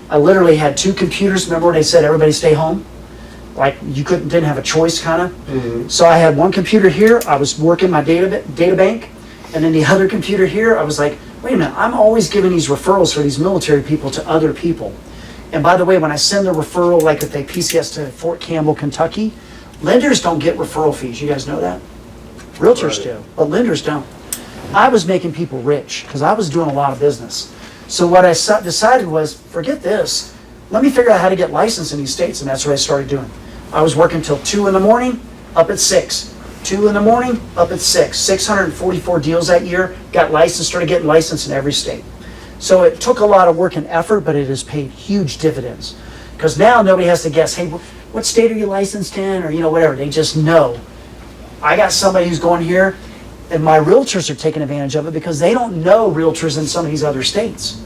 Speaker 2: I literally had 2 computers. Remember when they said everybody stay home? Like you didn't have a choice, kind of.
Speaker 1: Mm-hmm.
Speaker 2: So I had one computer here. I was working my data bank, and then the other computer here. I was like, wait a minute. I'm always giving these referrals for these military people to other people. And by the way, when I send a referral, like if they PCS to Fort Campbell, Kentucky, lenders don't get referral fees. You guys know that? Realtors do, but lenders don't. I was making people rich because I was doing a lot of business. So what I decided was, forget this. Let me figure out how to get licensed in these states, and that's what I started doing. I was working till 2 in the morning, up at 6. 2 in the morning, up at 6. 644 deals that year, got licensed, started getting licensed in every state. So it took a lot of work and effort, but it has paid huge dividends. Because now nobody has to guess, hey, what state are you licensed in, or whatever. They just know. I got somebody who's going here, and my realtors are taking advantage of it because they don't know realtors in some of these other states.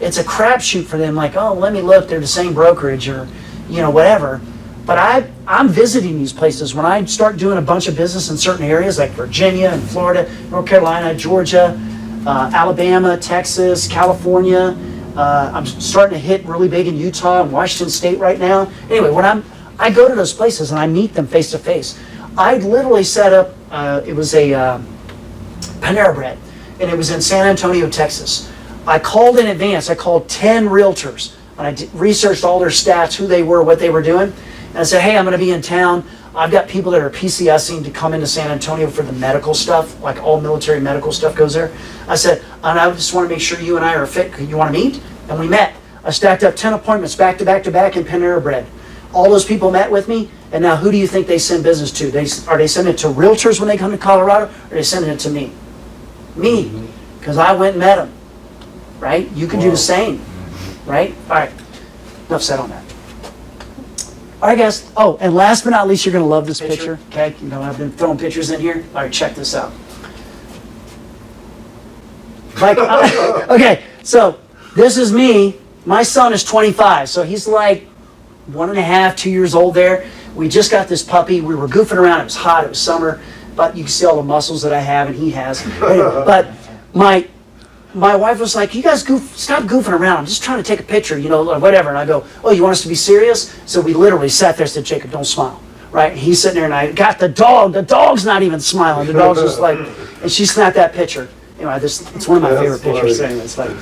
Speaker 2: It's a crapshoot for them, like, oh, let me look, they're the same brokerage, or whatever. But I'm visiting these places. When I start doing a bunch of business in certain areas like Virginia and Florida, North Carolina, Georgia, Alabama, Texas, California, I'm starting to hit really big in Utah and Washington State right now. Anyway, I go to those places and I meet them face to face. I literally set up, it was a Panera Bread, and it was in San Antonio, Texas. I called in advance. I called 10 realtors, and I researched all their stats, who they were, what they were doing. And I said, hey, I'm going to be in town. I've got people that are PCSing to come into San Antonio for the medical stuff, like all military medical stuff goes there. I said, and I just want to make sure you and I are a fit. You want to meet? And we met. I stacked up 10 appointments back to back to back in Panera Bread. All those people met with me, and now who do you think they send business to? Are they sending it to realtors when they come to Colorado, or are they sending it to me? Me, because I went and met them, right? You can do the same, right? All right, enough said on that. All right, guys. Oh, and last but not least, you're going to love this picture. Okay, you know I've been throwing pictures in here. All right, check this out. Like, okay, so this is me. My son is 25, so he's like 1.5, 2 years old there. We just got this puppy. We were goofing around. It was hot. It was summer, but you can see all the muscles that I have and he has. But my wife was like, "You guys stop goofing around. I'm just trying to take a picture, you know, or whatever." And I go, "Oh, you want us to be serious?" So we literally sat there and said, "Jacob, don't smile." Right? And he's sitting there, and I got the dog. The dog's not even smiling. The dog's just like, and she snapped that picture. Anyway, it's one of my favorite pictures. Anyway, it's funny.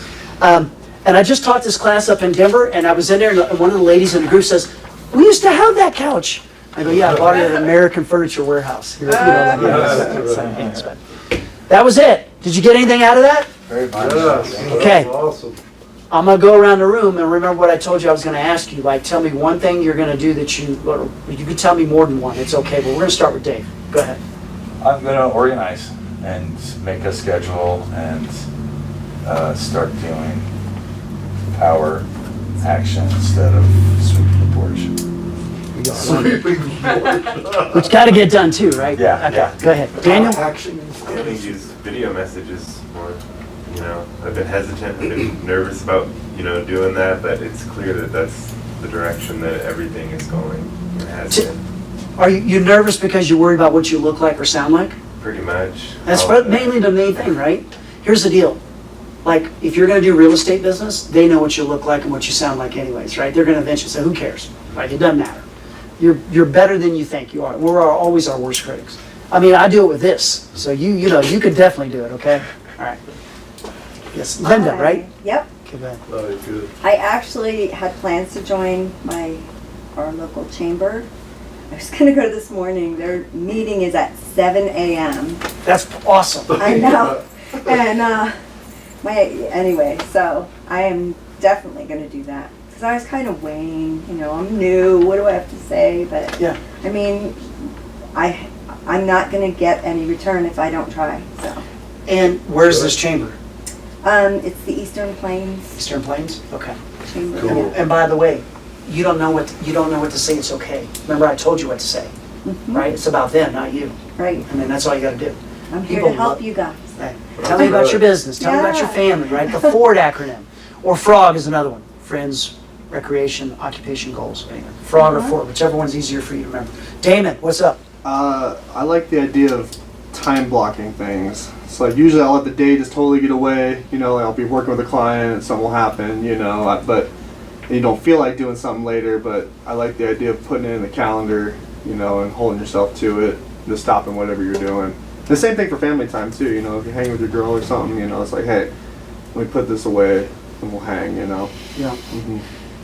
Speaker 2: And I just taught this class up in Denver, and I was in there, and one of the ladies in the group says, "We used to have that couch." I go, "Yeah, I bought it at an American Furniture Warehouse." You know, that was it. Did you get anything out of that?
Speaker 4: Very much.
Speaker 1: Yes,
Speaker 2: Okay.
Speaker 1: that's awesome.
Speaker 2: I'm going to go around the room and remember what I told you I was going to ask you. Like, tell me one thing you're going to do that or you can tell me more than one. It's okay, but we're going to start with Dave. Go ahead.
Speaker 4: I'm gonna organize and make a schedule and start doing power action instead of sweeping the porch.
Speaker 2: Which got to get done too, right?
Speaker 4: Yeah,
Speaker 2: Okay,
Speaker 4: yeah.
Speaker 2: go ahead. Daniel?
Speaker 7: Action instead of use video messages more. You know, I've been hesitant, I've been nervous about, doing that, but it's clear that that's the direction that everything is going. It has been,
Speaker 2: Are you nervous because you worry about what you look like or sound like?
Speaker 7: pretty much.
Speaker 2: That's
Speaker 7: All of that.
Speaker 2: mainly the main thing, right? Here's the deal. Like, if you're going to do real estate business, they know what you look like and what you sound like anyways, right? They're going to eventually say, who cares? Like, it doesn't matter. You're better than you think you are. We're always our worst critics. I mean, I do it with this. So you could definitely do it, okay? All right. Yes, Linda, right?
Speaker 3: Yep.
Speaker 2: Okay, go ahead.
Speaker 1: Very good.
Speaker 3: I actually had plans to join our local chamber. I was gonna go this morning. Their meeting is at 7 a.m.
Speaker 2: That's awesome.
Speaker 3: I know. And anyway, so I am definitely gonna do that. Because I was kind of weighing, I'm new, what do I have to say? But
Speaker 2: Yeah.
Speaker 3: I mean, I'm not gonna get any return if I don't try, so.
Speaker 2: And where's this chamber?
Speaker 3: It's the Eastern Plains
Speaker 2: Eastern Plains? Okay.
Speaker 3: Chamber.
Speaker 1: Cool.
Speaker 2: And by the way, you don't know what to say. It's okay. Remember, I told you what to say,
Speaker 3: Mhm.
Speaker 2: right? It's about them, not you.
Speaker 3: Right.
Speaker 2: I mean, that's all you got to do.
Speaker 3: I'm here
Speaker 2: People
Speaker 3: to help
Speaker 2: love-
Speaker 3: you guys.
Speaker 2: Right. Tell me about your business. Tell me about your
Speaker 3: Yeah.
Speaker 2: family, right? The FORD acronym, or FROG is another one. Friends, recreation, occupation, goals. Anyway, FROG or FORD, whichever one's easier for you to remember. Damon, what's up?
Speaker 8: I like the idea of time blocking things. So like usually I'll let the day just totally get away, like I'll be working with a client, something will happen, but you don't feel like doing something later, but I like the idea of putting it in the calendar, and holding yourself to it, just stopping whatever you're doing. The same thing for family time too, if you're hanging with your girl or something, it's like, hey, let me put this away and we'll hang,
Speaker 2: Yeah.
Speaker 8: Mhm.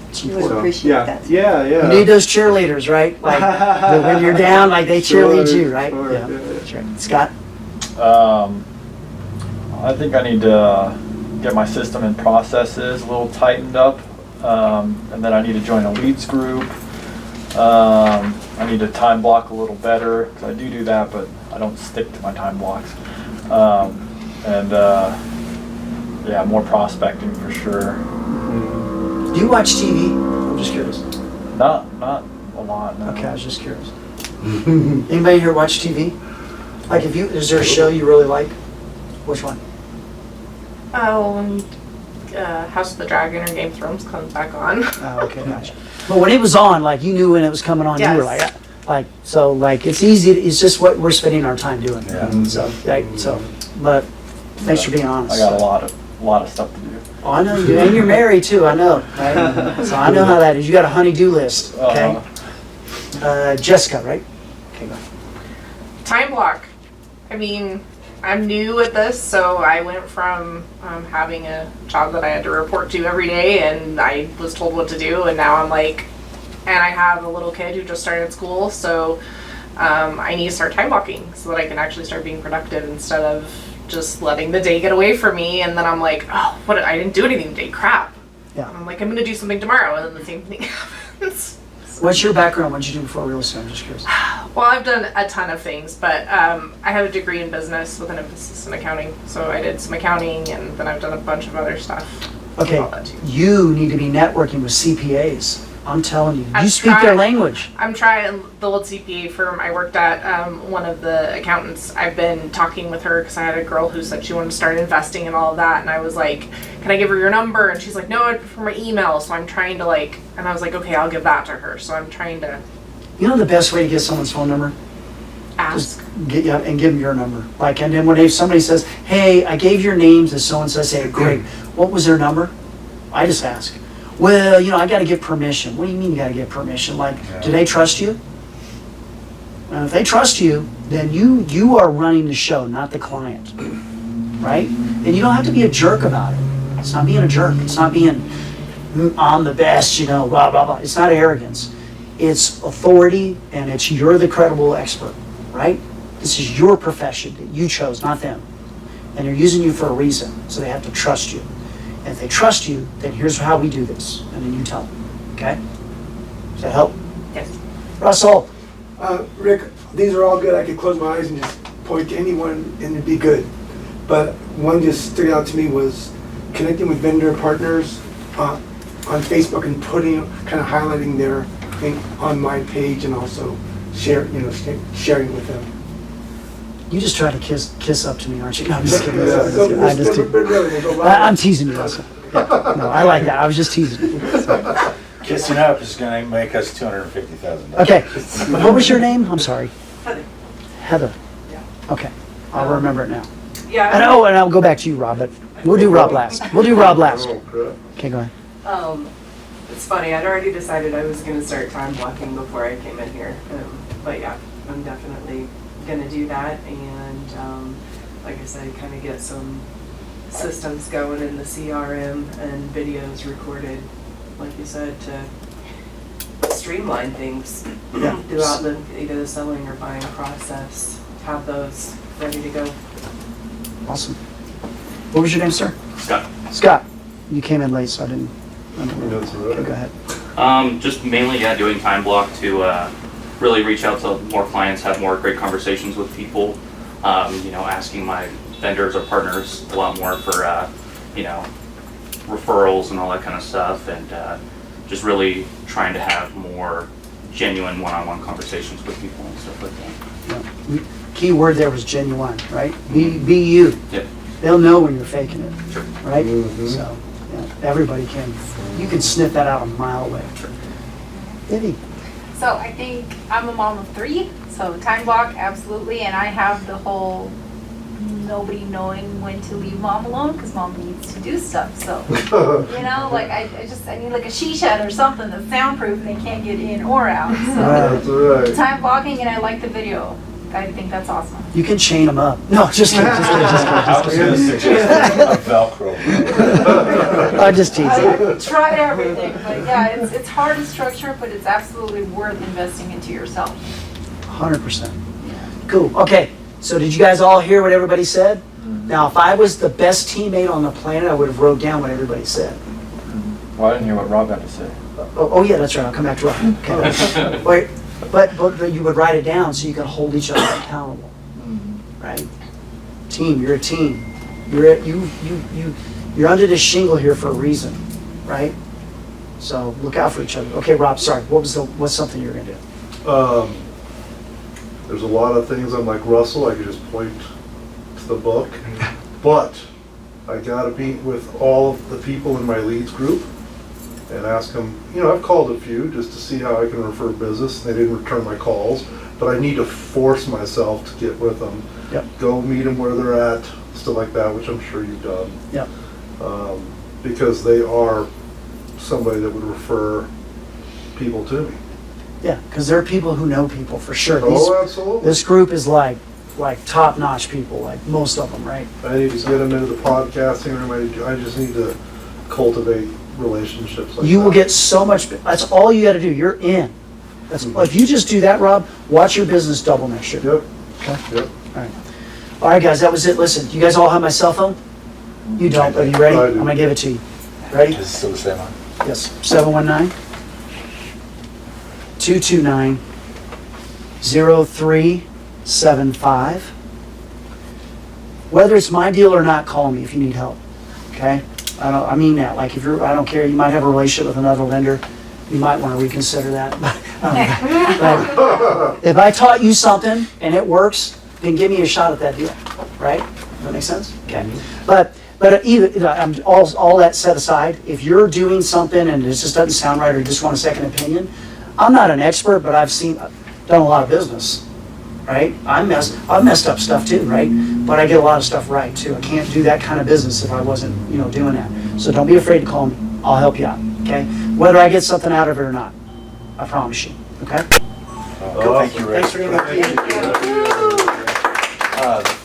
Speaker 2: It's
Speaker 3: You would
Speaker 2: important.
Speaker 3: appreciate
Speaker 8: Yeah,
Speaker 3: that.
Speaker 8: yeah, yeah.
Speaker 2: You need those cheerleaders, right? Like when you're down, like they cheerlead
Speaker 8: Sure,
Speaker 2: you, right?
Speaker 8: sure,
Speaker 2: Yeah.
Speaker 8: yeah.
Speaker 2: That's right. Scott?
Speaker 6: I think I need to get my system and processes a little tightened up, and then I need to join a leads group. I need to time block a little better, because I do that, but I don't stick to my time blocks. Yeah, more prospecting for sure.
Speaker 2: Do you watch TV? I'm just curious.
Speaker 6: Not a lot, no.
Speaker 2: Okay, I was just curious. Anybody here watch TV? Like, is there a show you really like? Which one?
Speaker 5: Oh, when House of the Dragon or Game of Thrones comes back on.
Speaker 2: Oh, okay, gotcha. But when it was on, like, you knew when it was coming on, you were
Speaker 5: Yes.
Speaker 2: like, it's easy, it's just what we're spending our time doing.
Speaker 4: Yeah.
Speaker 2: But thanks for being honest.
Speaker 6: I got a lot of stuff to do.
Speaker 2: Oh, I know you do, and you're married too, I know, right? So I know how that is, you got a honey-do list, okay? Jessica, right? Okay, go.
Speaker 5: Time block. I mean, I'm new at this, so I went from having a job that I had to report to every day, and I was told what to do, and now I'm like, and I have a little kid who just started school, so I need to start time blocking so that I can actually start being productive instead of just letting the day get away from me, and then I'm like, oh, I didn't do anything today, crap.
Speaker 2: Yeah.
Speaker 5: And I'm like, I'm gonna do something tomorrow, and then the same thing happens.
Speaker 2: What's your background? What did you do before real estate? I'm just curious.
Speaker 5: Well, I've done a ton of things, but I have a degree in business with an emphasis in accounting. So I did some accounting, and then I've done a bunch of other stuff.
Speaker 2: Okay,
Speaker 5: All that too.
Speaker 2: you need to be networking with CPAs. I'm telling you,
Speaker 5: I'm
Speaker 2: you speak their
Speaker 5: trying.
Speaker 2: language.
Speaker 5: I'm trying the old CPA firm I worked at. One of the accountants. I've been talking with her because I had a girl who said she wanted to start investing and all of that, and I was like, "Can I give her your number?" And she's like, "No, I'd prefer my email." So I'm trying to and I was like, "Okay, I'll give that to her." So I'm trying to
Speaker 2: You know the best way to get someone's phone number?
Speaker 5: ask.
Speaker 2: Get you and give them your number. Like, and then when somebody says, "Hey, I gave your name to so and so," say, "Great. What was their number?" I just ask. Well, I got to get permission. What do you mean you got to get permission? Like, do they trust you? And if they trust you, then you are running the show, not the client, right? And you don't have to be a jerk about it. It's not being a jerk. It's not being I'm the best, blah blah blah. It's not arrogance. It's authority, and it's you're the credible expert, right? This is your profession that you chose, not them, and they're using you for a reason, so they have to trust you. And if they trust you, then here's how we do this, and then you tell them. Okay? Does that help?
Speaker 5: Yes.
Speaker 2: Russell.
Speaker 9: Rick, these are all good. I could close my eyes and just point to anyone and it'd be good. But one just stood out to me was connecting with vendor partners on Facebook and kind of highlighting their thing on my page and also sharing with them.
Speaker 2: You just tried to kiss up to me, aren't you? No, I'm just kidding.
Speaker 9: Yeah,
Speaker 2: I'm teasing you, Russell. No, I like that. I was just teasing you.
Speaker 4: Kissing up is gonna make us $250,000.
Speaker 2: Okay. What was your name? I'm sorry.
Speaker 10: Heather.
Speaker 2: Heather.
Speaker 10: Yeah.
Speaker 2: Okay. I'll remember it now.
Speaker 10: Yeah.
Speaker 2: And I'll go back to you, Rob, but we'll do Rob last. Okay, go ahead.
Speaker 10: It's funny. I'd already decided I was going to start time blocking before I came in here. But yeah, I'm definitely going to do that. And like I said, kind of get some systems going in the CRM and videos recorded, like you said, to streamline things
Speaker 2: Yeah.
Speaker 10: throughout either the selling or buying process. Have those ready to go.
Speaker 2: Awesome. What was your name, sir?
Speaker 11: Scott.
Speaker 2: Scott. You came in late, so I didn't.
Speaker 1: That's all right.
Speaker 2: Okay, go ahead.
Speaker 11: Just mainly, doing time block to really reach out to more clients, have more great conversations with people. Asking my vendors or partners a lot more for, referrals and all that kind of stuff, and just really trying to have more genuine one-on-one conversations with people and stuff like that.
Speaker 2: Yeah. Key word there was genuine, right? Be you.
Speaker 11: Yep.
Speaker 2: They'll know when you're faking it,
Speaker 11: Sure.
Speaker 2: right? So, yeah, everybody can. You can sniff that out a mile away. Vivi.
Speaker 12: So I think I'm a mom of 3, so time block, absolutely, and I have the whole nobody knowing when to leave mom alone because mom needs to do stuff. So, I need like a she shed or something that's soundproof and they can't get in or out. So
Speaker 1: That's all right.
Speaker 12: time blocking, and I like the video. I think that's awesome.
Speaker 2: You can chain them up. No, just kidding.
Speaker 4: I was gonna suggest a Velcro.
Speaker 2: I'm just teasing.
Speaker 12: I tried everything, but yeah, it's hard to structure, but it's absolutely worth investing into yourself.
Speaker 2: 100%. Cool. Okay. So did you guys all hear what everybody said?
Speaker 6: Mm-hmm.
Speaker 2: Now, if I was the best teammate on the planet, I would have wrote down what everybody said.
Speaker 6: Well, I didn't hear what Rob had to say.
Speaker 2: Oh yeah, that's right. I'll come back to Rob. Okay. Wait, but you would write it down so you can hold each other accountable, right? Team, you're a team. You're under this shingle here for a reason, right? So look out for each other. Okay, Rob. Sorry. What's something you're gonna do?
Speaker 1: There's a lot of things I'm like Russell, I could just point to the book, but I gotta meet with all of the people in my leads group and ask them, I've called a few just to see how I can refer business. They didn't return my calls, but I need to force myself to get with them.
Speaker 2: Yep.
Speaker 1: Go meet them where they're at, stuff like that, which I'm sure you've done.
Speaker 2: Yep.
Speaker 1: Because they are somebody that would refer people to me.
Speaker 2: Yeah, because there are people who know people for sure.
Speaker 1: Oh, absolutely.
Speaker 2: This group is like top-notch people, like most of them, right?
Speaker 1: I need to get them into the podcasting room. I just need to cultivate relationships like
Speaker 2: You
Speaker 1: that.
Speaker 2: will get so much. That's all you got to do. You're in. If you just do that, Rob, watch your business double next year.
Speaker 1: Yep.
Speaker 2: Okay.
Speaker 1: Yep.
Speaker 2: All right, guys, that was it. Listen, you guys all have my cell phone? You don't. Are you ready?
Speaker 1: I
Speaker 2: I'm
Speaker 1: do.
Speaker 2: gonna give it to you. Ready?
Speaker 4: Is it still the same one?
Speaker 2: Yes. 719 229 0375. Whether it's my deal or not, call me if you need help. Okay? I mean that. Like if I don't care. You might have a relationship with another lender. you might want to reconsider that. But if I taught you something and it works, then give me a shot at that deal, right? Does that make sense? Okay. But even, all that set aside, if you're doing something and it just doesn't sound right or you just want a second opinion, I'm not an expert, but I've done a lot of business, right? I've messed up stuff too, right? But I get a lot of stuff right too. I can't do that kind of business if I wasn't, doing that. So don't be afraid to call me. I'll help you out, okay? Whether I get something out of it or not, I promise you, okay?
Speaker 4: Thank you, Rick.
Speaker 2: Thanks for being here.
Speaker 4: The